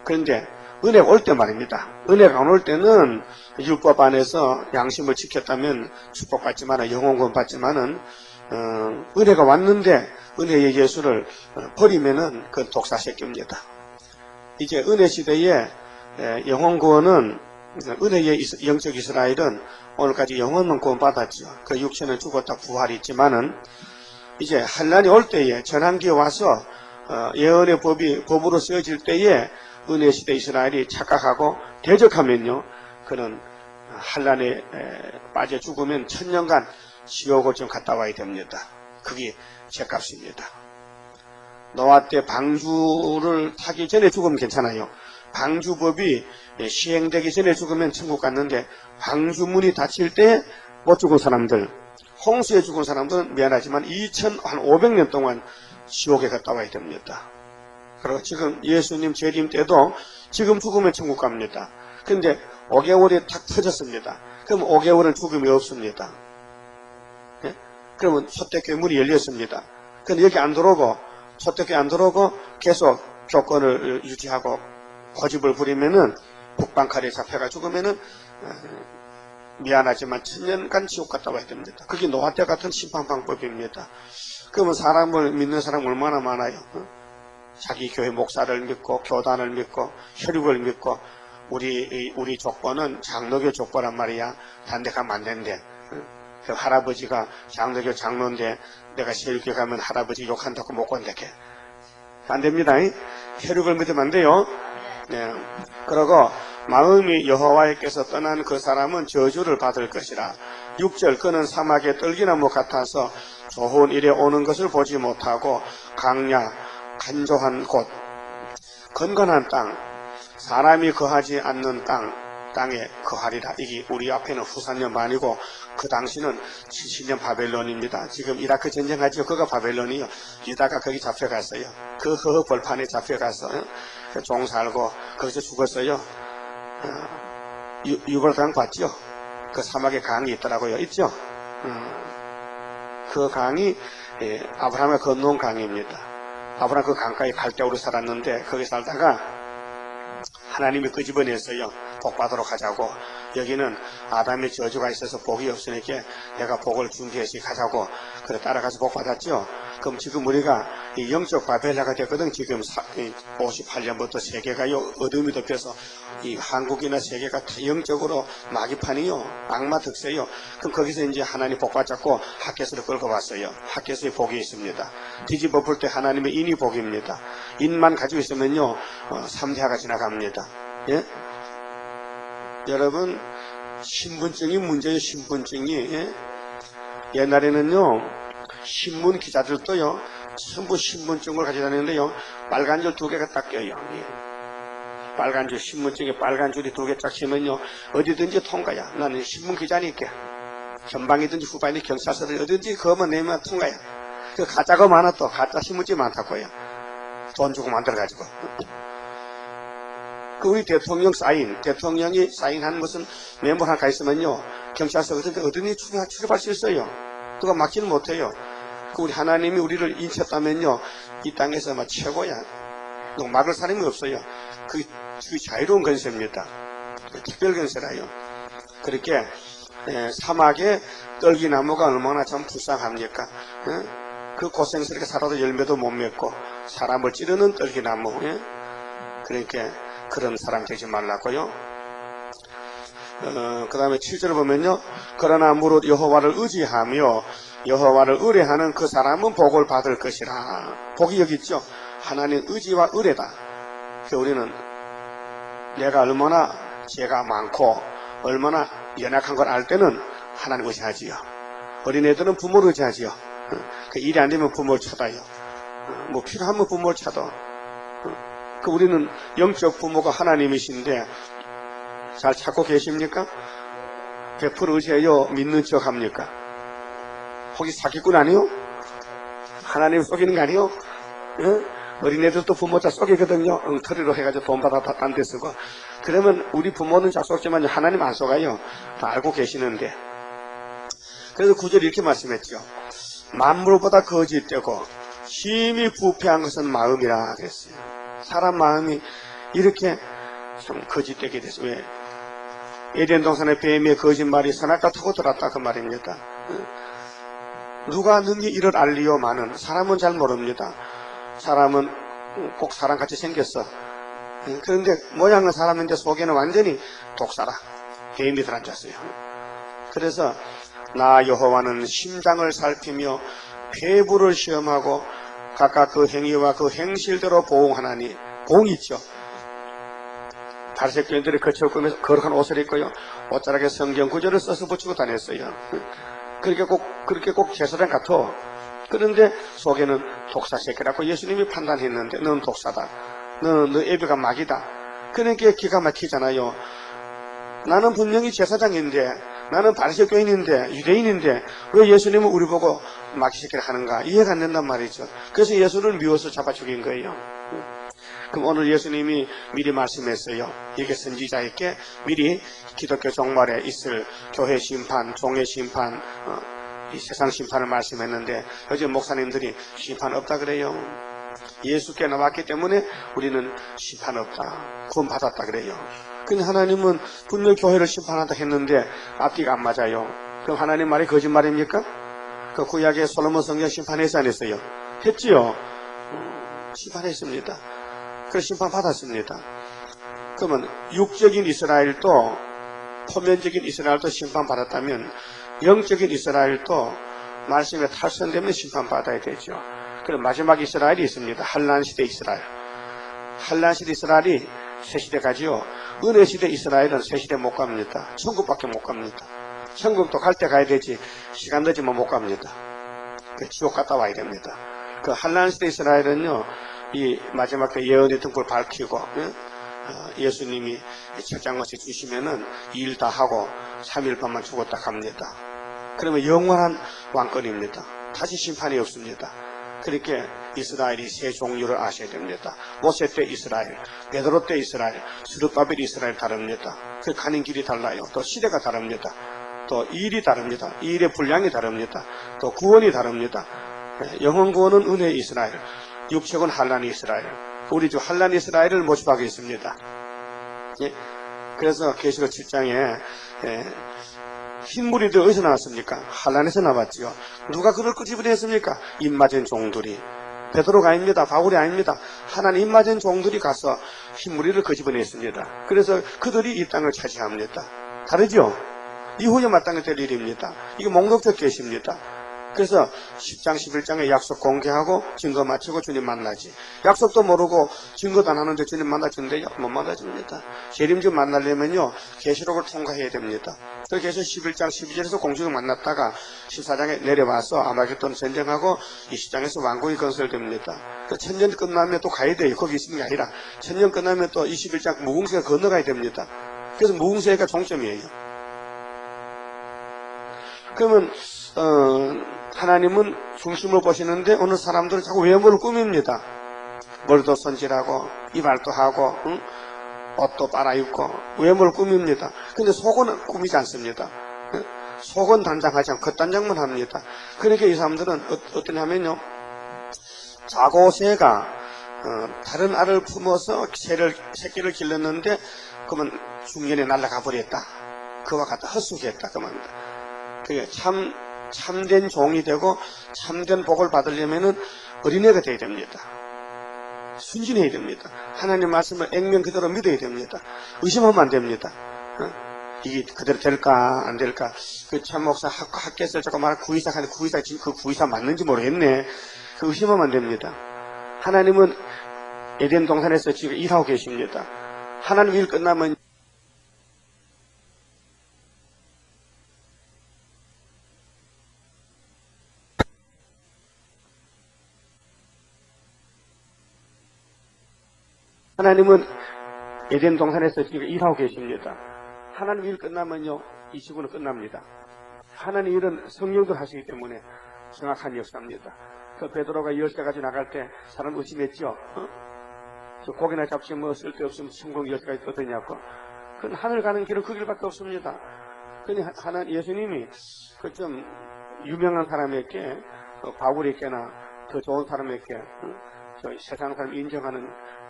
그런데 은혜가 올 때 말입니다. 은혜가 안 올 때는 율법 안에서 양심을 지켰다면 축복받지만은, 영혼 구원 받지만은, 은혜가 왔는데 은혜의 예수를 버리면은 그 독사새끼입니다. 이제 은혜 시대에 영혼 구원은, 은혜의 영적 이스라엘은 오늘까지 영혼만 구원 받았죠. 그 육체는 죽었다 부활이 있지만은, 이제 환난이 올 때에, 전환기에 와서 예언의 법으로 쓰여질 때에 은혜 시대 이스라엘이 착각하고 대적하면요, 그는 환난에 빠져 죽으면 1000년간 지옥을 좀 갔다 와야 됩니다. 그게 죄값입니다. 노아 때 방주를 타기 전에 죽으면 괜찮아요. 방주법이 시행되기 전에 죽으면 천국 갔는데, 방주문이 닫힐 때 못 죽은 사람들, 홍수에 죽은 사람들은 미안하지만 2500년 동안 지옥에 갔다 와야 됩니다. 그리고 지금 예수님 재림 때도 지금 죽으면 천국 갑니다. 근데 5개월이 탁 터졌습니다. 그럼 5개월은 죽음이 없습니다. 예? 그러면 초대교회 문이 열렸습니다. 근데 여기 안 들어오고, 초대교회 안 들어오고 계속 조건을 유지하고 고집을 부리면은, 북방칼에 잡혀가 죽으면은 미안하지만 1000년간 지옥 갔다 와야 됩니다. 그게 노아 때 같은 심판 방법입니다. 그러면 사람을 믿는 사람 얼마나 많아요? 자기 교회 목사를 믿고 교단을 믿고 혈육을 믿고, 우리 족보는 장로교 족보란 말이야. 단 데 가면 안 된대. 그 할아버지가 장로교 장로인데 내가 세율교 가면 할아버지 욕한다고 못 건대게. 안 됩니다. 혈육을 믿으면 안 돼요. 네. 그러고 마음이 여호와께서 떠난 그 사람은 저주를 받을 것이라. 6절, 그는 사막의 떨기나무 같아서 좋은 일에 오는 것을 보지 못하고 강야 간조한 곳, 건건한 땅, 사람이 거하지 않는 땅에 거하리라. 이게 우리 앞에는 후산년만이고, 그 당시는 70년 바벨론입니다. 지금 이라크 전쟁하죠. 그가 바벨론이요. 유다가 거기 잡혀갔어요. 그 허허 벌판에 잡혀가서 종 살고 거기서 죽었어요. 유월강 봤죠? 그 사막에 강이 있더라고요. 있죠? 그 강이 아브라함을 건너온 강입니다. 아브라함 그 강가에 갈대우로 살았는데, 거기 살다가 하나님이 끄집어냈어요. 복 받도록 하자고. 여기는 아담의 저주가 있어서 복이 없으니까 내가 복을 준비해서 가자고. 그래 따라가서 복 받았죠. 그럼 지금 우리가 이 영적 바벨라가 됐거든. 지금 58년부터 세계가요 어둠이 덮여서 이 한국이나 세계가 다 영적으로 마귀판이요, 악마 득세요. 그럼 거기서 이제 하나님 복 받자고 핫겟으로 끌고 왔어요. 핫겟의 복이 있습니다. 뒤집어 볼 때 하나님의 인이 복입니다. 인만 가지고 있으면요 3대하가 지나갑니다. 예? 여러분, 신분증이 문제예요. 신분증이. 옛날에는요 신문 기자들도요 전부 신분증을 가지고 다니는데요 빨간 줄 2개가 딱 껴요. 빨간 줄, 신분증에 빨간 줄이 2개 쫙 치면요 어디든지 통과야. 나는 신문 기자니까 전방이든지 후방이든지 경찰서든 어디든지 그것만 내면 통과야. 그 가짜가 많아. 또 가짜 신문증이 많다고요. 돈 주고 만들어가지고. 그 우리 대통령 사인, 대통령이 사인한 무슨 메모 하나 있으면요 경찰서 어디든지 출입할 수 있어요. 누가 막지는 못해요. 그 우리 하나님이 우리를 인쳤다면요 이 땅에서 막 최고야. 누가 막을 사람이 없어요. 그 자유로운 권세입니다. 특별 권세라요. 그렇게 사막에 떨기나무가 얼마나 참 불쌍합니까? 그 고생스럽게 살아도 열매도 못 맺고 사람을 찌르는 떨기나무. 그러니까 그런 사람 되지 말라고요. 그 다음에 7절을 보면요 그러나 무릇 여호와를 의지하며 여호와를 의뢰하는 그 사람은 복을 받을 것이라. 복이 여기 있죠. 하나님 의지와 의뢰다. 우리는 내가 얼마나 죄가 많고 얼마나 연약한 걸 알 때는 하나님 의지하지요. 어린애들은 부모를 의지하지요. 그 일이 안 되면 부모를 찾아요. 뭐 필요하면 부모를 찾아. 그 우리는 영적 부모가 하나님이신데 잘 찾고 계십니까? 100% 의지해요? 믿는 척 합니까? 혹시 사기꾼 아니요? 하나님 속이는 거 아니요? 어린애들도 부모 잘 속이거든요. 엉터리로 해가지고 돈 받아 딴 데 쓰고. 그러면 우리 부모는 잘 속지만 하나님 안 속아요. 다 알고 계시는데. 그래서 9절 이렇게 말씀했죠. 만물보다 거짓되고 힘이 부패한 것은 마음이라 그랬어요. 사람 마음이 이렇게 좀 거짓되게 됐어요. 왜? 에덴 동산의 뱀의 거짓말이 선악과 타고 들었다 그 말입니다. 누가 능히 이를 알리요마는 사람은 잘 모릅니다. 사람은 꼭 사람같이 생겼어. 그런데 모양은 사람인데 속에는 완전히 독사라. 뱀이 들어앉았어요. 그래서 나 여호와는 심장을 살피며 폐부를 시험하고 각각 그 행위와 그 행실대로 보응하나니. 보응이 있죠. 바리새 교인들이 거칠고 거룩한 옷을 입고요 옷자락에 성경 구절을 써서 붙이고 다녔어요. 그렇게 꼭 제사장 같아. 그런데 속에는 독사 새끼라고 예수님이 판단했는데 너는 독사다. 너 애비가 마귀다. 그러니까 기가 막히잖아요. 나는 분명히 제사장인데 나는 바리새 교인인데 유대인인데 왜 예수님은 우리 보고 마귀 새끼를 하는가 이해가 안 된단 말이죠. 그래서 예수를 미워서 잡아 죽인 거예요. 그럼 오늘 예수님이 미리 말씀했어요. 이게 선지자에게 미리 기독교 종말에 있을 교회 심판, 종의 심판, 이 세상 심판을 말씀했는데 요즘 목사님들이 심판 없다 그래요. 예수께 나왔기 때문에 우리는 심판 없다, 구원 받았다 그래요. 근데 하나님은 분명 교회를 심판한다 했는데 앞뒤가 안 맞아요. 그럼 하나님 말이 거짓말입니까? 그 구약의 솔로몬 성전 심판했어 안 했어요? 했지요. 심판했습니다. 그래서 심판 받았습니다. 그러면 육적인 이스라엘도 표면적인 이스라엘도 심판 받았다면 영적인 이스라엘도 말씀에 탈선되면 심판 받아야 되죠. 그럼 마지막 이스라엘이 있습니다. 한란 시대 이스라엘. 한란 시대 이스라엘이 세 시대까지요. 은혜 시대 이스라엘은 세 시대 못 갑니다. 천국밖에 못 갑니다. 천국도 갈 때 가야 되지 시간 늦으면 못 갑니다. 지옥 갔다 와야 됩니다. 그 한란 시대 이스라엘은요. 이 마지막 때 예언의 등불 밝히고 예수님이 철장같이 주시면은 일 다 하고 3일 밤만 죽었다 갑니다. 그러면 영원한 왕권입니다. 다시 심판이 없습니다. 그렇게 이스라엘이 세 종류를 아셔야 됩니다. 모세 때 이스라엘, 베드로 때 이스라엘, 스룹바벨 이스라엘 다릅니다. 그 가는 길이 달라요. 또 시대가 다릅니다. 또 일이 다릅니다. 일의 분량이 다릅니다. 또 구원이 다릅니다. 영원 구원은 은혜의 이스라엘, 육체는 한란 이스라엘. 우리 주 한란 이스라엘을 모집하고 있습니다. 예? 그래서 계시록 7장에 흰물이 어디서 나왔습니까? 한란에서 나왔지요. 누가 그걸 끄집어냈습니까? 입맞은 종들이. 베드로가 아닙니다. 바울이 아닙니다. 하나님 입맞은 종들이 가서 흰무리를 끄집어냈습니다. 그래서 그들이 이 땅을 차지합니다. 다르죠? 이후에 마땅히 될 일입니다. 이게 목록적 계시입니다. 그래서 10장 11장에 약속 공개하고 증거 마치고 주님 만나지. 약속도 모르고 증거도 안 하는데 주님 만나준대요? 못 만나줍니다. 재림주 만나려면요 계시록을 통과해야 됩니다. 그래서 11장 12절에서 공주를 만났다가 14장에 내려와서 아마겟돈 전쟁하고 20장에서 왕국이 건설됩니다. 그 1000년 끝나면 또 가야 돼요. 거기 있는 게 아니라 1000년 끝나면 또 21장 무궁세가 건너가야 됩니다. 그래서 무궁세가 종점이에요. 그러면 하나님은 중심을 보시는데 오늘 사람들은 자꾸 외모를 꾸밉니다. 머리도 손질하고 이발도 하고 옷도 빨아입고 외모를 꾸밉니다. 근데 속은 꾸미지 않습니다. 속은 단장하지 않고 겉단장만 합니다. 그러니까 이 사람들은 어떠냐면요, 자고새가 다른 알을 품어서 새끼를 길렀는데 그러면 중년에 날아가 버렸다. 그와 같다. 헛수고했다. 그 말입니다. 그게 참된 종이 되고 참된 복을 받으려면은 어린애가 되어야 됩니다. 순진해야 됩니다. 하나님 말씀을 액면 그대로 믿어야 됩니다. 의심하면 안 됩니다. 이게 그대로 될까 안 될까. 그 참목사 학교에서 자꾸 말한 구의사 하는데 그 구의사 맞는지 모르겠네. 그 의심하면 안 됩니다. 하나님은 에덴 동산에서 지금 일하고 계십니다. 하나님 일 끝나면 하나님은 에덴 동산에서 지금 일하고 계십니다. 하나님 일 끝나면요 이 지구는 끝납니다. 하나님 일은 성령들 하시기 때문에 정확한 역사입니다. 그 베드로가 열쇠 가지고 나갈 때 사람 의심했죠. 저 고기나 잡지 뭐 쓸데없으면 천국 열쇠가 어떠냐고. 그건 하늘 가는 길은 그 길밖에 없습니다. 그니 하나님 예수님이 그 좀 유명한 사람에게 바울에게나 더 좋은 사람에게 저 세상 사람 인정하는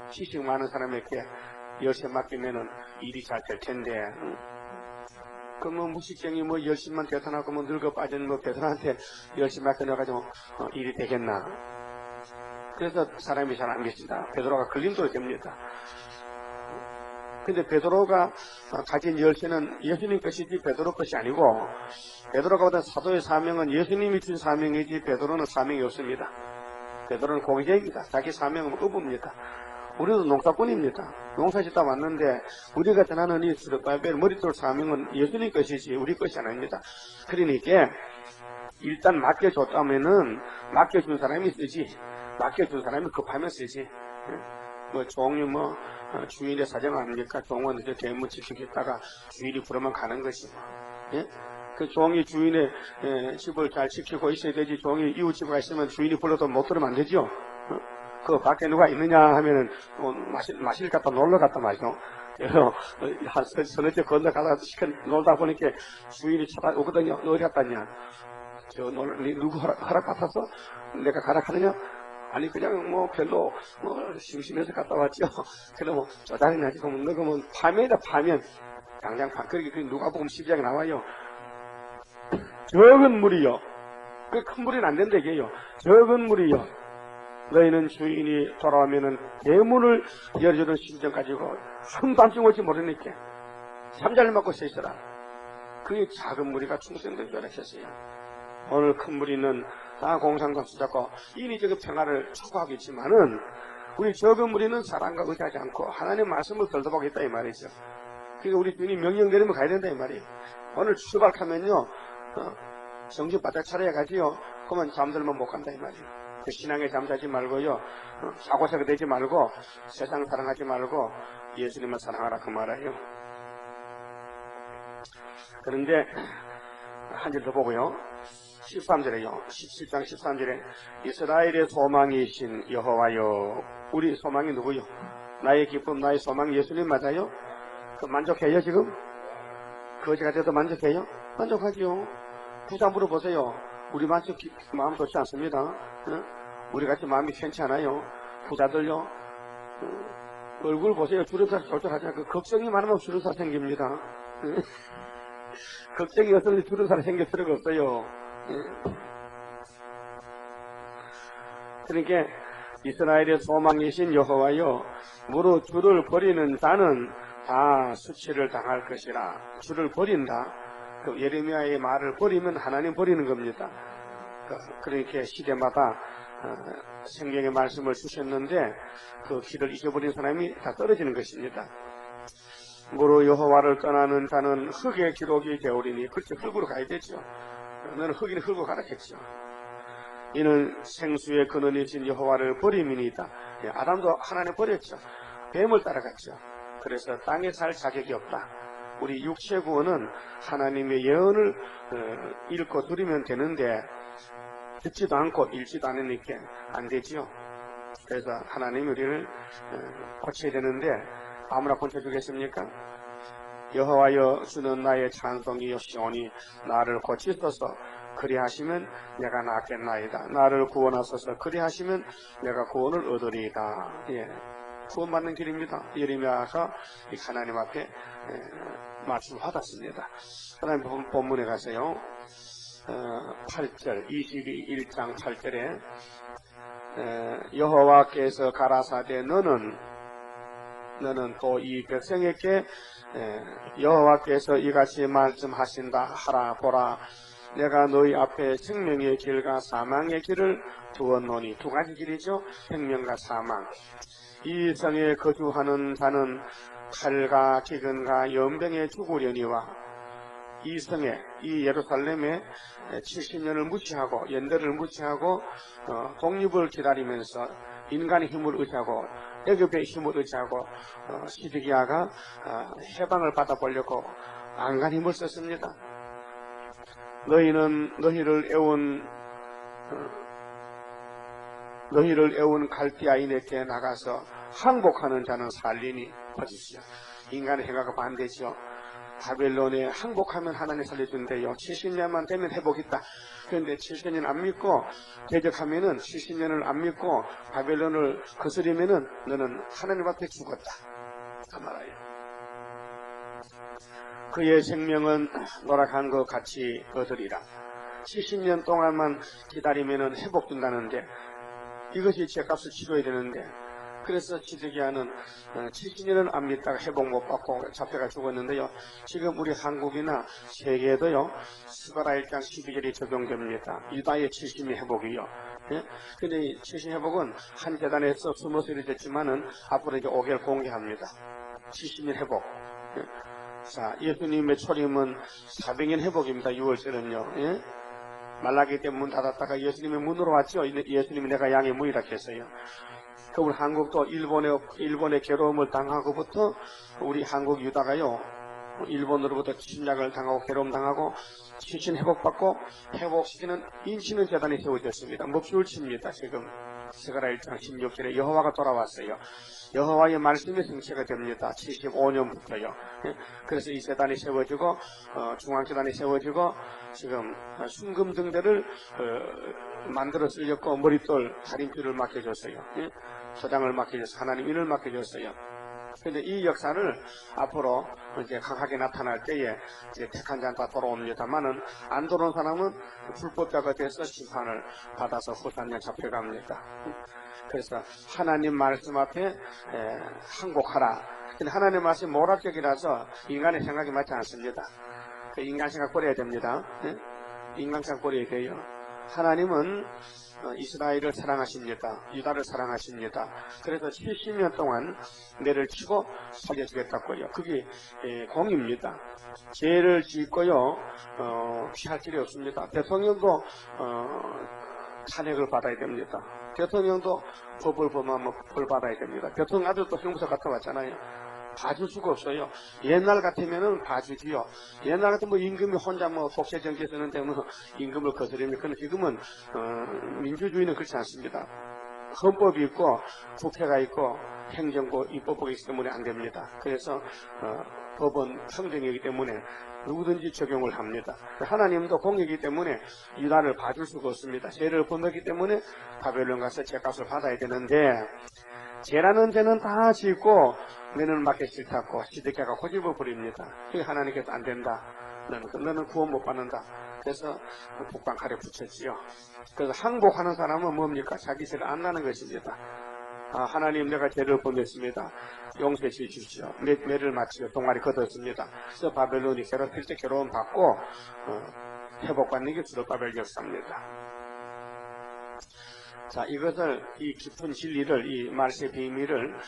지식 많은 사람에게 열쇠 맡기면은 일이 잘 될 텐데, 그 뭐 무식쟁이 뭐 열심만 대단하고 뭐 늙어 빠진 뭐 베드로한테 열심히 맡겨놔가지고 일이 되겠나? 그래서 사람이 잘 안 믿습니다. 베드로가 걸림돌이 됩니다. 근데 베드로가 가진 열쇠는 예수님 것이지 베드로 것이 아니고, 베드로가 받은 사도의 사명은 예수님이 준 사명이지 베드로는 사명이 없습니다. 베드로는 공의자입니다. 자기 사명은 의부입니다. 우리도 농사꾼입니다. 농사 짓다 왔는데 우리가 전하는 이 스룹바벨 머릿돌 사명은 예수님 것이지 우리 것이 아닙니다. 그러니까 일단 맡겨줬다면은 맡겨준 사람이 쓰지, 맡겨준 사람이 급하면 쓰지. 뭐 종이 뭐 주인의 사정 아닙니까? 종은 이제 대문 지키겠다가 주인이 부르면 가는 것이 예? 그 종이 주인의 집을 잘 지키고 있어야 되지, 종이 이웃집에 있으면 주인이 불러도 못 들으면 안 되죠. 그 밖에 누가 있느냐 하면은 마실 갔다 놀러 갔다 마시고, 그래서 한 서너째 건너가다가 놀다 보니까 주인이 찾아오거든요. 너 어디 갔다냐? 누구 허락 받았어? 내가 가라 하느냐? 아니 그냥 뭐 별로 뭐 심심해서 갔다 왔죠. 그래 뭐 쪼다리 나지. 그러면 너 그러면 파면이다 파면. 당장 그렇게 누가 보면 12장에 나와요. 적은 물이요. 그 큰 물이는 안 된다 이게요. 적은 물이요. 너희는 주인이 돌아오면은 대문을 열어주는 심정 가지고 한밤중 올지 모르니까 잠자를 먹고 서 있어라. 그게 작은 무리가 충성된 줄 알았었어요. 오늘 큰 무리는 다 공상도 수잡고 인위적인 평화를 추구하겠지만은 우리 적은 무리는 사랑과 의지하지 않고 하나님의 말씀을 들어보겠다 이 말이죠. 그러니까 우리 주님 명령 내리면 가야 된다 이 말이에요. 오늘 출발하면요 정신 바짝 차려야가지요. 그러면 잠들면 못 간다 이 말이에요. 그 신앙에 잠자지 말고요, 사고사가 되지 말고 세상 사랑하지 말고 예수님을 사랑하라 그 말이에요. 그런데 한 절 더 보고요, 13절에요 17장 13절에 이스라엘의 소망이신 여호와여. 우리 소망이 누구요? 나의 기쁨 나의 소망이 예수님 맞아요? 그 만족해요 지금? 거지가 돼도 만족해요? 만족하지요. 부자 물어보세요. 우리 마음 좋지 않습니다. 우리 같이 마음이 편치 않아요. 부자들요. 얼굴 보세요. 주름살 쫄쫄하잖아요. 그 걱정이 많으면 주름살 생깁니다. 걱정이 없으면 주름살이 생길 필요가 없어요. 그러니까 이스라엘의 소망이신 여호와여, 무릇 주를 버리는 자는 다 수치를 당할 것이라. 주를 버린다. 그 예레미야의 말을 버리면 하나님 버리는 겁니다. 그렇게 시대마다 생명의 말씀을 주셨는데 그 길을 잊어버린 사람이 다 떨어지는 것입니다. 무로 여호와를 떠나는 자는 흙의 기록이 되오리니, 그렇죠. 흙으로 가야 되죠. 너는 흙이는 흙으로 가라 했죠. 이는 생수의 근원이 진 여호와를 버림이니이다. 아담도 하나님 버렸죠. 뱀을 따라갔죠. 그래서 땅에 살 자격이 없다. 우리 육체 구원은 하나님의 예언을 읽고 들으면 되는데 듣지도 않고 읽지도 않으니까 안 되지요. 그래서 하나님이 우리를 고쳐야 되는데 아무나 고쳐주겠습니까? 여호와여, 주는 나의 찬송이요 시온이 나를 고치소서. 그리하시면 내가 낫겠나이다. 나를 구원하소서. 그리하시면 내가 구원을 얻으리이다. 예, 구원받는 길입니다. 예레미야가 하나님 앞에 말씀을 받았습니다. 하나님 본문에 가세요. 8절, 21장 8절에 여호와께서 가라사대 너는 또 이 백성에게 여호와께서 이같이 말씀하신다 하라. 보라, 내가 너희 앞에 생명의 길과 사망의 길을 두었노니. 두 가지 길이죠. 생명과 사망. 이 성에 거주하는 자는 칼과 기근과 연병에 죽으려니와, 이 성에, 이 예루살렘에 70년을 무시하고 연대를 무시하고 독립을 기다리면서 인간의 힘을 의지하고 애굽의 힘을 의지하고 시드기야가 해방을 받아보려고 안간 힘을 썼습니다. 너희를 애운 갈대아인에게 나가서 항복하는 자는 살리니. 보십시오. 인간의 생각과 반대죠. 바벨론에 항복하면 하나님 살려준대요. 70년만 되면 회복있다. 그런데 70년 안 믿고 대적하면은 70년을 안 믿고 바벨론을 거스리면은 너는 하나님 앞에 죽었다. 그 말이에요. 그의 생명은 노력한 것 같이 얻으리라. 70년 동안만 기다리면은 회복된다는데 이것이 죄값을 치러야 되는데, 그래서 시드기야는 70년을 안 믿다가 회복 못 받고 잡혀가 죽었는데요. 지금 우리 한국이나 세계에도요, 스가랴 1장 12절이 적용됩니다. 유다의 70년 회복이요. 예? 근데 이 70년 회복은 한 재단에서 숨어서 이루어졌지만은 앞으로 이제 5개월 공개합니다. 70년 회복. 예? 자, 예수님의 초림은 400년 회복입니다. 6월절은요. 예? 말라기 때 문 닫았다가 예수님의 문으로 왔죠. 예수님이 내가 양의 문이라 했어요. 그리고 한국도 일본의 괴로움을 당하고부터 우리 한국 유다가요, 일본으로부터 침략을 당하고 괴로움 당하고 70년 회복받고 회복시키는 인치는 재단이 세워졌습니다. 목줄 칩니다. 지금 스가랴 1장 16절에 여호와가 돌아왔어요. 여호와의 말씀이 성취가 됩니다. 75년부터요. 그래서 이 재단이 세워지고 중앙재단이 세워지고 지금 순금등대를 만들어 쓰려고 머릿돌 다림줄을 맡겨줬어요. 소장을 맡겨줬어요. 하나님 인을 맡겨줬어요. 그런데 이 역사를 앞으로 이제 강하게 나타날 때에 이제 택한 자는 다 돌아옵니다만은 안 돌아온 사람은 불법자가 돼서 심판을 받아서 후산년 잡혀갑니다. 그래서 하나님 말씀 앞에 항복하라. 근데 하나님 말씀이 모락적이라서 인간의 생각이 맞지 않습니다. 인간 생각 버려야 됩니다. 인간 생각 버려야 돼요. 하나님은 이스라엘을 사랑하십니다. 유다를 사랑하십니다. 그래서 70년 동안 내를 치고 살려주겠다고요. 그게 공입니다. 죄를 짓고요, 피할 길이 없습니다. 대통령도 탄핵을 받아야 됩니다. 대통령도 법을 범하면 벌 받아야 됩니다. 대통령 아들도 형무소 갔다 왔잖아요. 봐줄 수가 없어요. 옛날 같으면은 봐주지요. 옛날 같으면 임금이 혼자 독재 정치 쓰는데 임금을 거스립니까? 지금은 민주주의는 그렇지 않습니다. 헌법이 있고 국회가 있고 행정부 입법부가 있기 때문에 안 됩니다. 그래서 법은 평등이기 때문에 누구든지 적용을 합니다. 하나님도 공이기 때문에 유다를 봐줄 수가 없습니다. 죄를 범했기 때문에 바벨론 가서 죄값을 받아야 되는데, 죄라는 죄는 다 짓고 너는 맞기 싫다고 시드기야가 고집을 부립니다. 그게 하나님께서 안 된다. 너는 구원 못 받는다. 그래서 북방칼에 붙였지요. 그래서 항복하는 사람은 뭡니까? 자기 죄를 안 나는 것입니다. 하나님, 내가 죄를 범했습니다. 용서해 주십시오. 매를 마치고 동아리 걷었습니다. 그래서 바벨론이 괴롭힐 때 괴로움 받고 회복받는 게 주로 바벨 역사입니다. 자, 이것을, 이 깊은 진리를, 이 말세의 비밀을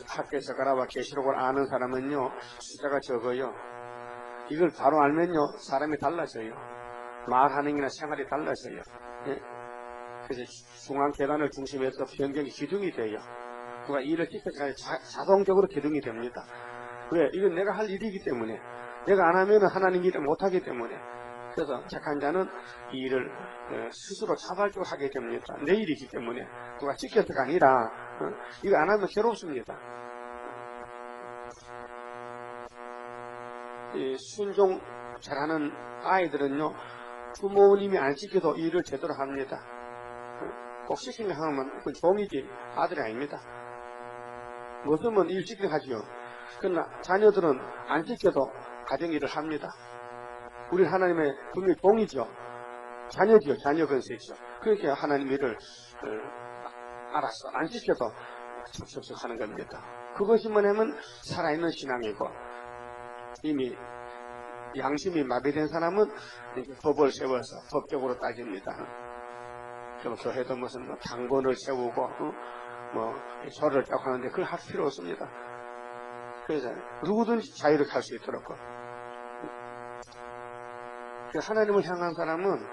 학교에서 가라와 계시록을 아는 사람은요, 숫자가 적어요. 이걸 바로 알면요, 사람이 달라져요. 말하는 게나 생활이 달라져요. 예? 그래서 중앙 계단을 중심해서 변경이 기둥이 돼요. 누가 일을 시켜서 자동적으로 기둥이 됩니다. 왜? 이건 내가 할 일이기 때문에. 내가 안 하면 하나님 일을 못하기 때문에. 그래서 착한 자는 이 일을 스스로 자발적으로 하게 됩니다. 내 일이기 때문에. 누가 시켜서가 아니라 이거 안 하면 괴롭습니다. 이 순종 잘하는 아이들은요, 부모님이 안 시켜도 일을 제대로 합니다. 꼭 시키면 하면 그건 종이지 아들이 아닙니다. 무엇이면 일 시키게 하지요. 그러나 자녀들은 안 시켜도 가정일을 합니다. 우리 하나님의 분명히 종이죠. 자녀지요. 자녀 건세죠. 그렇게 하나님 일을 알아서 안 시켜도 척척척 하는 겁니다. 그것이 뭐냐면 살아있는 신앙이고, 이미 양심이 마비된 사람은 법을 세워서 법적으로 따집니다. 교회도 무슨 당번을 세우고 절을 짜고 하는데 그걸 할 필요 없습니다. 그래서 누구든지 자유롭게 할 수 있도록. 하나님을 향한 사람은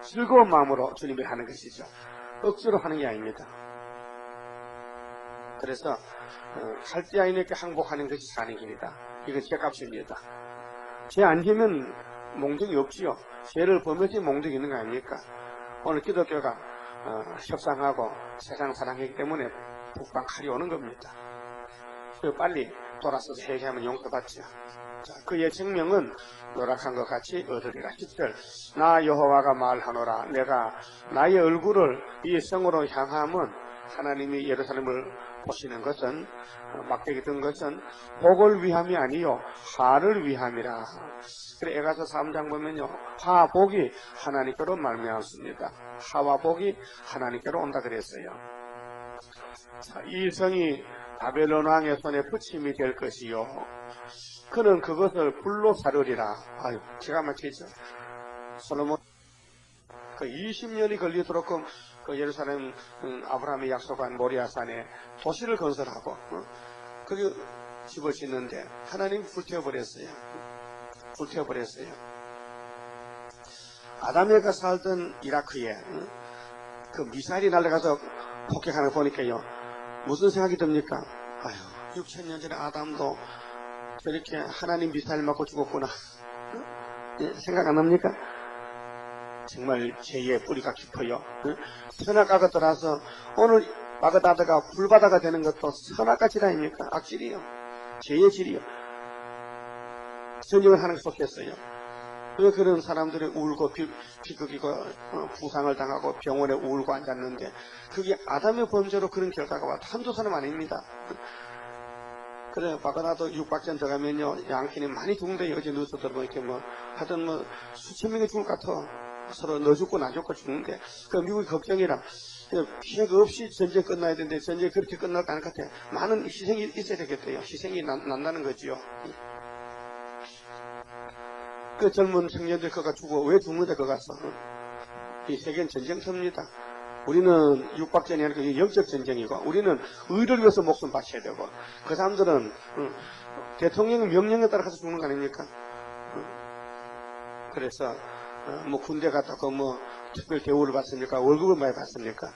즐거운 마음으로 주님을 하는 것이죠. 억지로 하는 게 아닙니다. 그래서 갈대아인에게 항복하는 것이 사는 길이다. 이건 죄값입니다. 죄 안 지면 몽둥이 없지요. 죄를 범했지 몽둥이 있는 거 아닙니까? 오늘 기독교가 협상하고 세상 사랑이기 때문에 북방 칼이 오는 겁니다. 빨리 돌아서서 회개하면 용서받죠. 자, 그의 증명은 노력한 것 같이 얻으리라. 10절 나 여호와가 말하노라. 내가 나의 얼굴을 이 성으로 향하면 하나님이 예루살렘을 보시는 것은 막대기 든 것은 복을 위함이 아니요 화를 위함이라. 그래 에가서 3장 보면요, 화복이 하나님께로 말미암습니다. 화와 복이 하나님께로 온다 그랬어요. 자, 이 성이 바벨론 왕의 손에 붙임이 될 것이요 그는 그것을 불로 사르리라. 아유, 기가 막히죠. 솔로몬 그 20년이 걸리도록 그 예루살렘 아브라함이 약속한 모리아산에 도시를 건설하고 거기 집을 짓는데 하나님 불태워버렸어요. 아담에가 살던 이라크에 그 미사일이 날아가서 폭격하는 거 보니까요, 무슨 생각이 듭니까? 아유, 6,000년 전에 아담도 저렇게 하나님 미사일 맞고 죽었구나. 생각 안 납니까? 정말 죄의 뿌리가 깊어요. 선악과가 들어서 오늘 바그다드가 불바다가 되는 것도 선악과 질 아닙니까? 악질이요. 죄의 질이요. 전쟁을 하는 게 속했어요. 왜 그런 사람들이 울고 비극이고 부상을 당하고 병원에 울고 앉았는데 그게 아담의 범죄로 그런 결과가 와도 한두 사람 아닙니다. 그래, 바그다드 육박전 들어가면요, 양kin이 많이 죽는데 어제 뉴스 들어보면 이렇게 하여튼 수천 명이 죽을 것 같아. 서로 너 죽고 나 죽고 죽는데, 그 미국이 걱정이라, 피해가 없이 전쟁 끝나야 되는데, 전쟁이 그렇게 끝날 것 같아. 많은 희생이 있어야 되겠대요. 희생이 난다는 거지요. 그 젊은 청년들 그가 죽어, 왜 죽는데 그가 가서? 이 세계는 전쟁터입니다. 우리는 육박전이 아니라 영적 전쟁이고, 우리는 의를 위해서 목숨 바쳐야 되고, 그 사람들은 대통령의 명령에 따라 가서 죽는 거 아닙니까? 그래서 군대 갔다고 특별 대우를 받습니까? 월급을 많이 받습니까?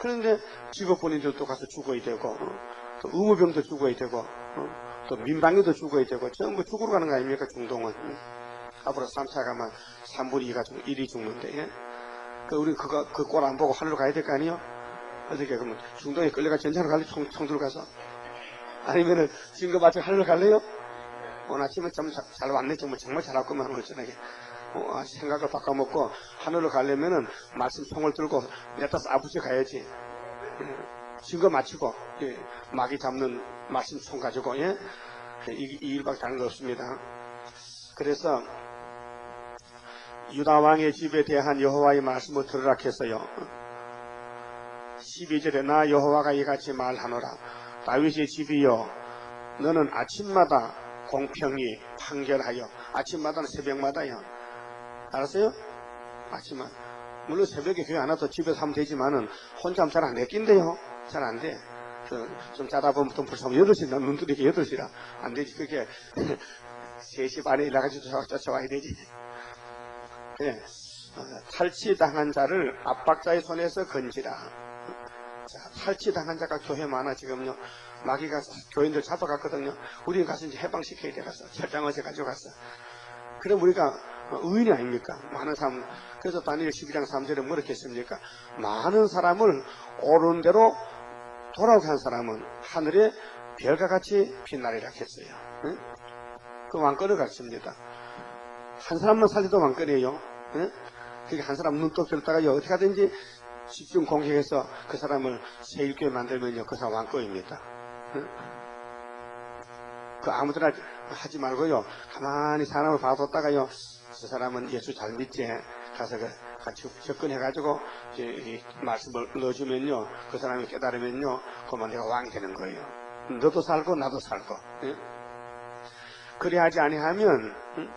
그런데 직업 본인들도 가서 죽어야 되고, 또 의무병도 죽어야 되고, 또 민방위도 죽어야 되고, 전부 죽으러 가는 거 아닙니까? 중동은. 앞으로 3차 가면 3분의 2가 1이 죽는데, 예? 우리 그 꼴 안 보고 하늘로 가야 될 거 아니요? 어떻게, 그러면 중동에 끌려가 전차로 갈래? 총 들고 가서? 아니면은 지금 거 마치고 하늘로 갈래요? 오늘 아침에 잘 왔네. 정말 잘 왔구만, 오늘 저녁에. 생각을 바꿔먹고 하늘로 가려면은 말씀 총을 들고 내다서 아버지 가야지. 증거 마치고 마귀 잡는 말씀 총 가지고 이 일밖에 다른 거 없습니다. 그래서 유다 왕의 집에 대한 여호와의 말씀을 들으라 했어요. 12절에 나 여호와가 이같이 말하노라. 다윗의 집이여, 너는 아침마다 공평히 판결하여. 아침마다는 새벽마다요. 알았어요? 아침만 물론 새벽에 교회 안 와도 집에서 하면 되지만은 혼자 하면 잘 안 되겠는데요. 잘 안 돼. 좀 자다 보면 또 벌써 8시, 눈 뜨니까 8시라. 안 되지. 그게 3시 반에 일어나가지고 쫓아와야 되지. 그래. 탈취당한 자를 압박자의 손에서 건지라. 자, 탈취당한 자가 교회 많아, 지금요. 마귀가 교인들 잡아갔거든요. 우리는 가서 이제 해방시켜야 돼, 가서. 철장어제 가져갔어. 그럼 우리가 의인이 아닙니까? 많은 사람. 그래서 다니엘 12장 3절에 뭐렇게 했습니까? 많은 사람을 옳은 대로 돌아오게 한 사람은 하늘의 별과 같이 빛나리라 했어요. 응? 그 왕권을 갖습니다. 한 사람만 살려도 왕권이에요. 응? 그게 한 사람 눈독 들다가요, 어떻게 하든지 집중 공격해서 그 사람을 세일교회 만들면요, 그 사람 왕권입니다. 응? 그 아무데나 하지 말고요, 가만히 사람을 봐뒀다가요, 저 사람은 예수 잘 믿지? 가서 같이 접근해가지고 이 말씀을 넣어주면요, 그 사람이 깨달으면요, 그러면 내가 왕이 되는 거예요. 너도 살고 나도 살고. 응? 그래 하지 아니하면, 응?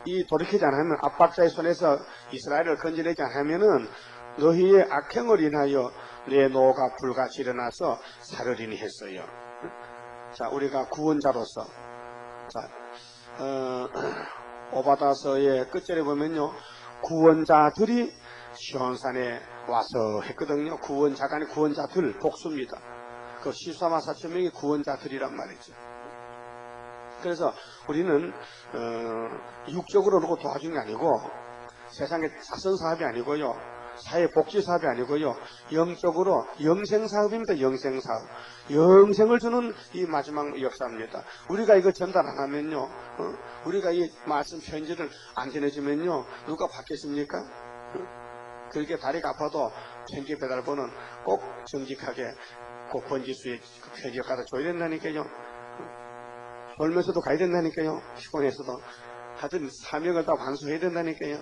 이 돌이키지 않으면, 압박자의 손에서 이스라엘을 건져내지 않으면은 너희의 악행을 인하여 내 노가 불같이 일어나서 사르리니 했어요. 자, 우리가 구원자로서, 자, 오바다서의 끝절에 보면요, 구원자들이 시온산에 와서 했거든요. 구원자가 아닌 구원자들, 복수입니다. 그 14만 4천 명이 구원자들이란 말이죠. 그래서 우리는 육적으로 누구 도와주는 게 아니고, 세상의 자선 사업이 아니고요, 사회복지 사업이 아니고요, 영적으로 영생사업입니다. 영생사업. 영생을 주는 이 마지막 역사입니다. 우리가 이거 전달 안 하면요, 우리가 이 말씀 편지를 안 전해주면요, 누가 받겠습니까? 그렇게 다리가 아파도 편지 배달번호는 꼭 정직하게 꼭 번지수에 그 편지 갖다 줘야 된다니까요. 졸면서도 가야 된다니까요. 피곤해서도. 하여튼 사명을 다 완수해야 된다니까요.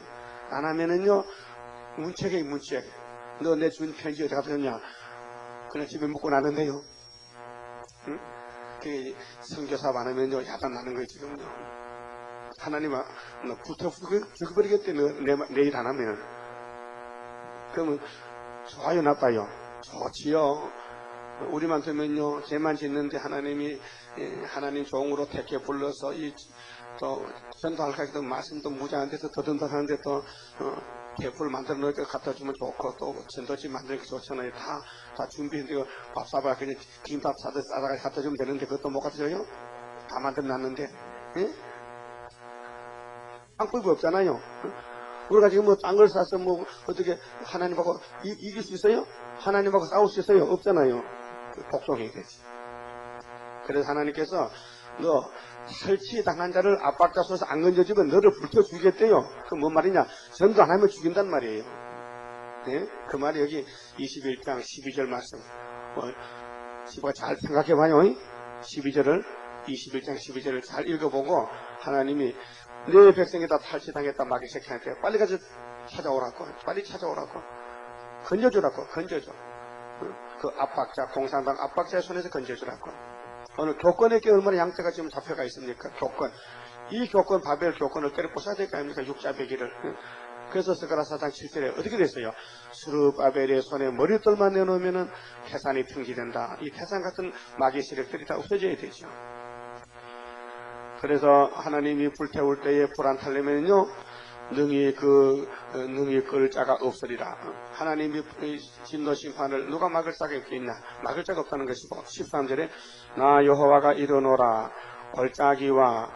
안 하면은요, 문책이에요, 문책. 너 내 준 편지 어디 갔느냐? 그냥 집에 묵고 나는데요. 응? 그 선교사업 안 하면요, 야단 나는 거예요, 지금요. 하나님아, 너 붙어 죽어버리겠대, 내일 안 하면. 그러면 좋아요, 나빠요? 좋지요. 우리만 되면요, 죄만 짓는데 하나님이 하나님 종으로 택해 불러서 또 전도할 가기도 말씀도 무장한데서 더든다하는데 또 대포를 만들어 놓으니까 갖다 주면 좋고, 또 전도집 만들기 좋잖아요. 다 준비했는데 밥 사봐 그냥 김밥 싸다가 갖다 주면 되는데 그것도 못 갖다 줘요? 다 만들어 놨는데. 예? 방법이 없잖아요. 우리가 지금 뭐 딴 걸 사서 뭐 어떻게 하나님하고 이길 수 있어요? 하나님하고 싸울 수 있어요? 없잖아요. 복종해야 되지. 그래서 하나님께서 너 설치당한 자를 압박자 손에서 안 건져주면 너를 불켜 죽이겠대요. 그 뭔 말이냐? 전도 안 하면 죽인단 말이에요. 네? 그 말이 여기 21장 12절 말씀. 시부가 잘 생각해봐요. 12절을 21장 12절을 잘 읽어보고 하나님이 내 백성이 다 탈취당했다 마귀 새끼한테 빨리 가서 찾아오라고, 빨리 찾아오라고, 건져주라고, 건져줘. 그 압박자, 공산당 압박자의 손에서 건져주라고. 오늘 교권에게 얼마나 양떼가 지금 잡혀가 있습니까? 교권. 이 교권, 바벨 교권을 때려 부숴야 될 거 아닙니까? 육자배기를. 그래서 스가랴 4장 7절에 어떻게 됐어요? 스룹바벨의 손에 머리털만 내놓으면은 태산이 평지된다. 이 태산 같은 마귀 세력들이 다 없어져야 되죠. 그래서 하나님이 불태울 때에 불안 탈려면요, 능히 끌 자가 없으리라. 하나님이 진노 심판을 누가 막을 자가 있겠냐? 막을 자가 없다는 것이고, 13절에 나 여호와가 이르노라. 골짜기와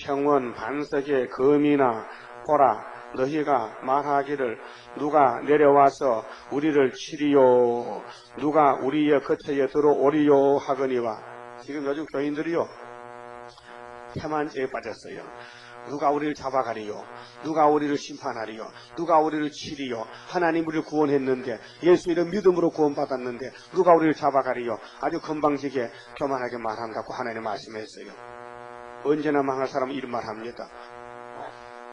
평원 반석의 검이나 보라. 너희가 말하기를 누가 내려와서 우리를 치리요, 누가 우리의 겉에 들어오리요 하거니와. 지금 요즘 교인들이요, 태만죄에 빠졌어요. 누가 우리를 잡아가리요, 누가 우리를 심판하리요, 누가 우리를 치리요. 하나님 우리를 구원했는데, 예수 이름 믿음으로 구원받았는데 누가 우리를 잡아가리요. 아주 건방지게 교만하게 말한다고 하나님 말씀했어요. 언제나 망할 사람은 이런 말 합니다.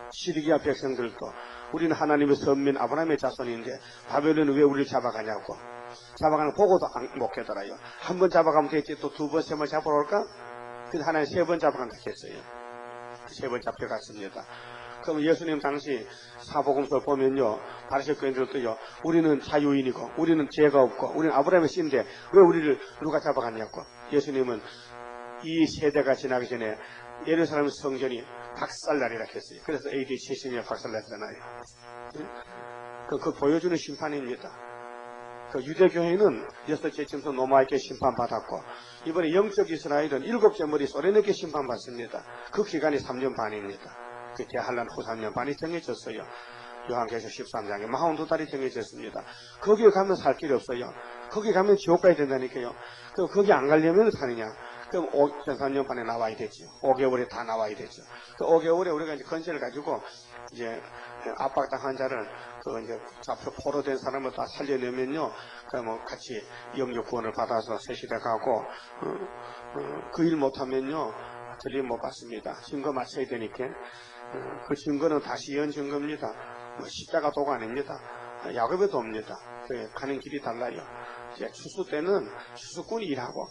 시리기아 백성들도 우리는 하나님의 선민 아브라함의 자손인데 바벨론은 왜 우리를 잡아가냐고. 잡아가는 보고도 못 깨달아요. 한 번 잡아가면 되지, 또 두 번, 세 번 잡아올까? 그래서 하나님 3번 잡아간다 했어요. 3번 잡혀갔습니다. 그럼 예수님 당시 사복음서 보면요, 바리새 교인들도요, 우리는 자유인이고 우리는 죄가 없고 우리는 아브라함의 씨인데 왜 우리를 누가 잡아갔냐고. 예수님은 이 세대가 지나기 전에 예루살렘 성전이 박살나리라 했어요. 그래서 AD 70년에 박살났잖아요. 그 보여주는 심판입니다. 그 유대교회는 6째 짐승 노마에게 심판받았고, 이번에 영적 이스라엘은 7째 머리 소련에게 심판받습니다. 그 기간이 3년 반입니다. 그 대한란 후 3년 반이 정해졌어요. 요한계시록 13장에 42달이 정해졌습니다. 거기에 가면 살 길이 없어요. 거기 가면 지옥 가야 된다니까요. 그럼 거기 안 가려면 사느냐? 그럼 3년 반에 나와야 되죠. 5개월에 다 나와야 되죠. 그 5개월에 우리가 이제 건설을 가지고 이제 압박당한 자를 그 이제 잡혀 포로된 사람을 다 살려내면요, 그 같이 영적 구원을 받아서 새 시대 가고, 그 일 못하면요 들림 못 받습니다. 증거 맞춰야 되니까. 그 증거는 다시 이은 증거입니다. 십자가 도가 아닙니다. 야곱의 도입니다. 가는 길이 달라요. 이제 추수 때는 추수꾼이 일하고,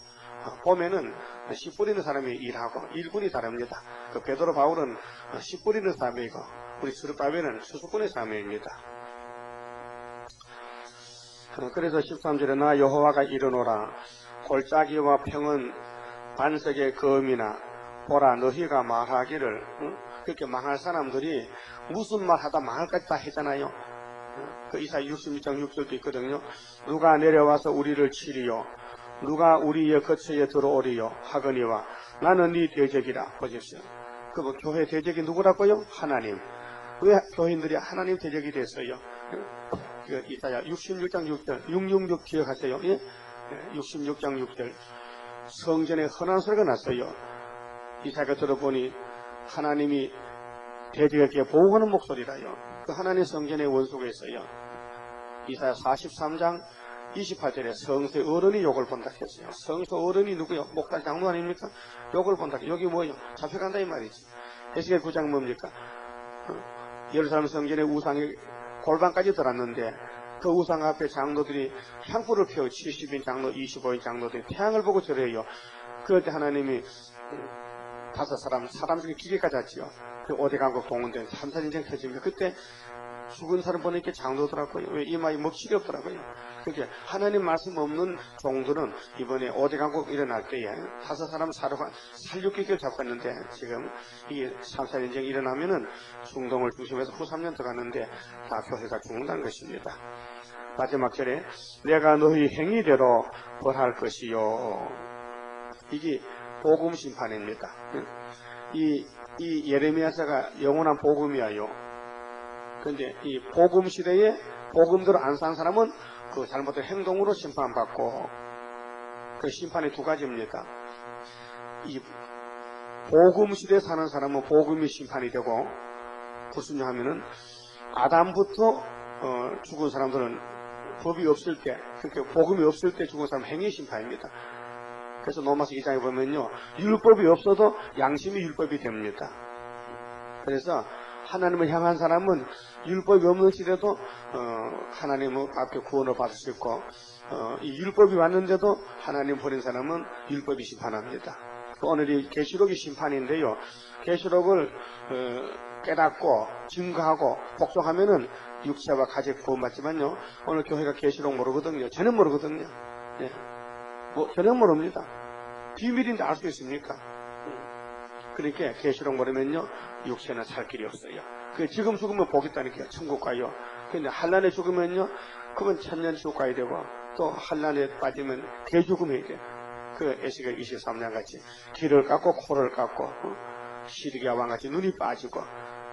봄에는 씨 뿌리는 사람이 일하고, 일꾼이 다릅니다. 그 베드로 바울은 씨 뿌리는 사람이고, 우리 스룹바벨은 추수꾼의 사람입니다. 그래서 13절에 나 여호와가 이르노라. 골짜기와 평은 반석의 검이나 보라 너희가 말하기를. 그렇게 망할 사람들이 무슨 말 하다 망할까지 다 했잖아요. 그 이사야 66장 6절도 있거든요. 누가 내려와서 우리를 치리요, 누가 우리의 거처에 들어오리요 하거니와 나는 네 대적이라. 보십시오. 그 교회 대적이 누구라고요? 하나님. 왜 교인들이 하나님 대적이 됐어요? 그 이사야 66장 6절 666 기억하세요? 예? 66장 6절 성전에 헌한 소리가 났어요. 이사야가 들어보니 하나님이 대적에게 보호하는 목소리라요. 그 하나님 성전의 원수가 있어요. 이사야 43장 28절에 성세 어른이 욕을 본다 했어요. 성세 어른이 누구요? 목사 장로 아닙니까? 욕을 본다. 여기 뭐예요? 잡혀간다 이 말이지. 에스겔 9장 뭡니까? 예루살렘 성전의 우상이 골반까지 들었는데 그 우상 앞에 장로들이 향불을 피워 70인 장로, 25인 장로들이 태양을 보고 절해요. 그럴 때 하나님이 5 사람 중에 기계까지 왔지요. 그 오대강국 동원된 3.4전쟁 터집니다. 그때 죽은 사람 보니까 장로더라고요. 왜 이마에 먹칠이 없더라고요. 그렇게 하나님 말씀 없는 종들은 이번에 오대강국 일어날 때에 5 사람 살육기를 잡고 있는데, 지금 이 3.4전쟁 일어나면은 중동을 중심해서 후 3년 들어가는데 다 교회가 죽는다는 것입니다. 마지막 절에 내가 너희 행위대로 벌할 것이요. 이게 복음 심판입니다. 이 예레미야서가 영원한 복음이에요. 그런데 이 복음 시대에 복음대로 안 산 사람은 그 잘못된 행동으로 심판받고, 그 심판이 2가지입니다. 이 복음 시대에 사는 사람은 복음이 심판이 되고, 불순종하면은 아담부터 죽은 사람들은 법이 없을 때, 그러니까 복음이 없을 때 죽은 사람은 행위 심판입니다. 그래서 로마서 2장에 보면요, 율법이 없어도 양심이 율법이 됩니다. 그래서 하나님을 향한 사람은 율법이 없는 시대도 하나님 앞에 구원을 받을 수 있고, 이 율법이 왔는데도 하나님 버린 사람은 율법이 심판합니다. 오늘이 계시록이 심판인데요, 계시록을 깨닫고 증거하고 복종하면은 육체와 가지 구원받지만요, 오늘 교회가 계시록 모르거든요. 저는 모르거든요. 예. 저는 모릅니다. 비밀인데 알 수 있습니까? 그러니까 계시록 모르면요, 육체는 살 길이 없어요. 지금 죽으면 복 있다니까요. 천국 가요. 근데 한란에 죽으면요, 그건 천년 지옥 가야 되고, 또 한란에 빠지면 개죽음이 돼. 에스겔 23장 같이 귀를 깎고 코를 깎고 시리기야 왕같이 눈이 빠지고,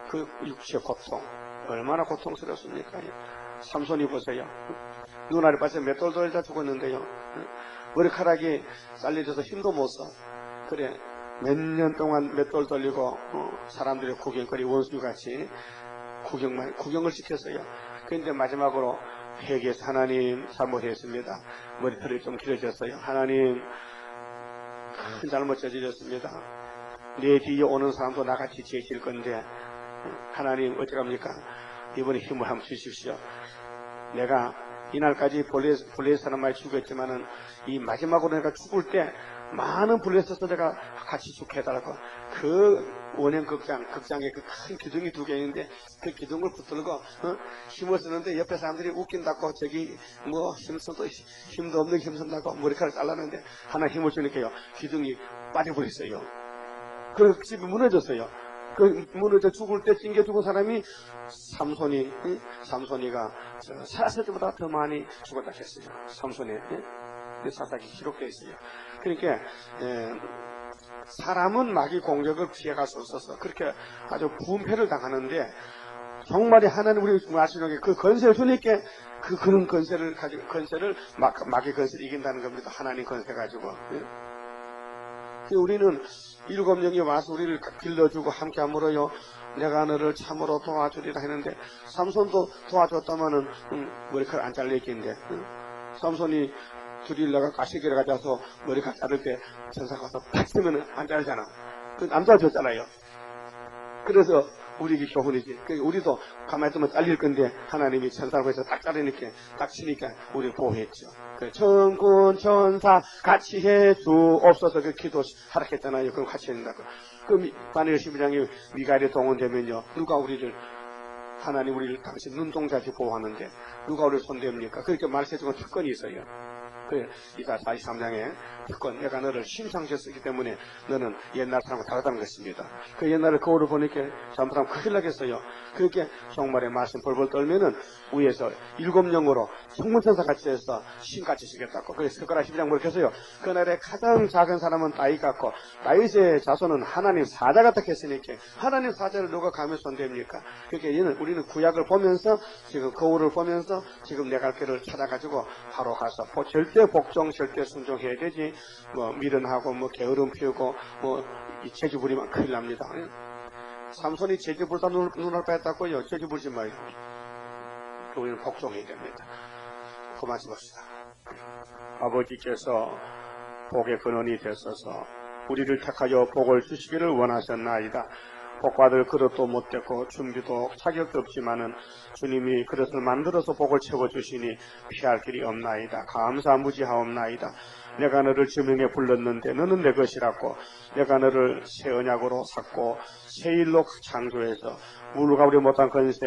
그 육체 고통 얼마나 고통스럽습니까? 삼손이 보세요. 눈알이 빠져 맷돌 돌다 죽었는데요, 머리카락이 잘려져서 힘도 못 써. 그래 몇 년 동안 맷돌 돌리고 사람들이 구경거리 원수같이 구경을 시켰어요. 그런데 마지막으로 회개해서 하나님 잘못했습니다. 머리털이 좀 길어졌어요. 하나님 큰 잘못 저질렀습니다. 내 뒤에 오는 사람도 나같이 지칠 건데 하나님 어떡합니까? 이번에 힘을 한번 주십시오. 내가 이날까지 블레셋 사람 많이 죽였지만은 이 마지막으로 내가 죽을 때 많은 블레셋을 내가 같이 죽게 해달라고. 그 원형 극장에 그 큰 기둥이 2개 있는데 그 기둥을 붙들고 힘을 쓰는데 옆에 사람들이 웃긴다고 저기 뭐 힘도 없는 힘쓴다고 머리카락 잘라는데 하나 힘을 주니까요 기둥이 빠져버렸어요. 그 집이 무너졌어요. 그 무너져 죽을 때 찡겨 죽은 사람이 삼손이가 사세들보다 더 많이 죽었다 했어요. 삼손의 사사기 기록되어 있어요. 그러니까 사람은 마귀 공격을 피해갈 수 없어서 그렇게 아주 분패를 당하는데 정말이 하나님 우리 말씀에 그 건세를 주니까 그런 건세를 가지고 마귀 건세를 이긴다는 겁니다. 하나님 건세 가지고. 우리는 7명이 와서 우리를 길러주고 함께 함으로요 내가 너를 참으로 도와주리라 했는데 삼손도 도와줬다마는 머리카락 안 잘렸겠는데 삼손이 두릴라가 가시기를 가져서 머리카락 자를 때 천사가 와서 탁 쓰면 안 자르잖아. 그 안 도와줬잖아요. 그래서 우리에게 교훈이지. 우리도 가만히 있으면 잘릴 건데 하나님이 천사를 보여서 딱 자르니까 딱 치니까 우리를 보호했죠. 천군 천사 같이 해주옵소서 그 기도 하락했잖아요. 그럼 같이 한다고. 그럼 다니엘 12장에 미가엘이 동원되면요 누가 하나님 우리를 당신 눈동자같이 보호하는데 누가 우리를 손댑니까? 그렇게 말씀해주는 특권이 있어요. 이사 43장에 특권, 내가 너를 심상시에 쓰기 때문에 너는 옛날 사람과 다르다는 것입니다. 그 옛날에 거울을 보니까 잘못하면 큰일 나겠어요. 그렇게 정말의 말씀 벌벌 떨면은 위에서 7영으로 성문천사 같이 해서 신같이 쓰겠다고. 그래서 스가랴 12장 그렇게 했어요. 그날에 가장 작은 사람은 다윗 같고 다윗의 자손은 하나님 사자 같다 했으니까 하나님 사자를 누가 감히 손댑니까? 그러니까 우리는 구약을 보면서 지금 거울을 보면서 지금 내 갈 길을 찾아가지고 바로 가서 절대 복종, 절대 순종해야 되지. 미련하고 게으름 피우고 이 재주 부리면 큰일 납니다. 삼손이 재주 불다 눈을 뺐다고요. 재주 부리지 마요. 우리는 복종해야 됩니다. 그만 봅시다. 아버지께서 복의 근원이 되셔서 우리를 택하여 복을 주시기를 원하셨나이다. 복받을 그릇도 못됐고 준비도 자격도 없지만은 주님이 그릇을 만들어서 복을 채워주시니 피할 길이 없나이다. 감사무지하옵나이다. 내가 너를 지명에 불렀는데 너는 내 것이라고. 내가 너를 새 언약으로 샀고 새 일로 창조해서 물과 우리 못한 건세,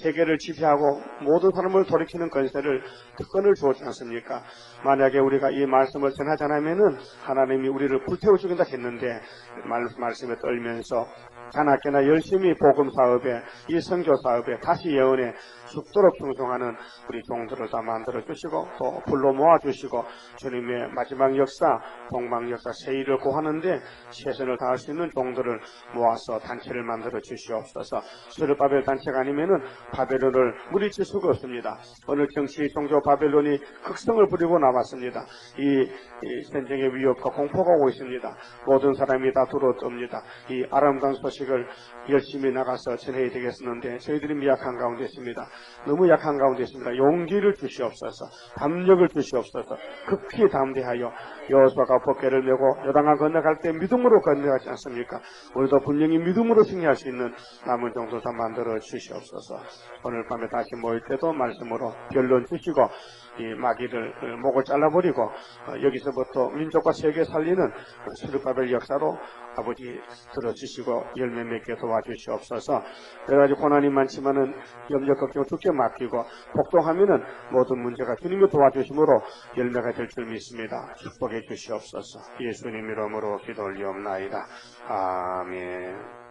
세계를 지배하고 모든 사람을 돌이키는 건세를 특권을 주었지 않습니까? 만약에 우리가 이 말씀을 전하지 않으면은 하나님이 우리를 불태워 죽인다 했는데 말씀에 떨면서 자나깨나 열심히 복음 사업에 이 선교 사업에 다시 예언에 죽도록 충성하는 우리 종들을 다 만들어 주시고 또 불러 모아 주시고 주님의 마지막 역사, 동방 역사 새 일을 고하는데 최선을 다할 수 있는 종들을 모아서 단체를 만들어 주시옵소서. 스룹바벨 단체가 아니면은 바벨론을 물리칠 수가 없습니다. 오늘 정치 종교 바벨론이 극성을 부리고 남았습니다. 이 전쟁의 위협과 공포가 오고 있습니다. 모든 사람이 다 들어옵니다. 이 아름다운 소식을 열심히 나가서 전해야 되겠었는데 저희들이 미약한 가운데 있습니다. 너무 약한 가운데 있습니다. 용기를 주시옵소서. 담력을 주시옵소서. 급히 담대하여 여호수아가 법궤를 메고 요단강 건너갈 때 믿음으로 건너가지 않습니까? 우리도 분명히 믿음으로 승리할 수 있는 남은 종들 다 만들어 주시옵소서. 오늘 밤에 다시 모일 때도 말씀으로 결론 주시고 이 마귀를 목을 잘라버리고 여기서부터 민족과 세계 살리는 스룹바벨 역사로 아버지 들어주시고 열매 맺게 도와주시옵소서. 여러가지 고난이 많지만은 염려 걱정 주께 맡기고 복종하면은 모든 문제가 주님이 도와주심으로 열매가 될 줄 믿습니다. 축복해 주시옵소서. 예수님 이름으로 기도 올리옵나이다. 아멘.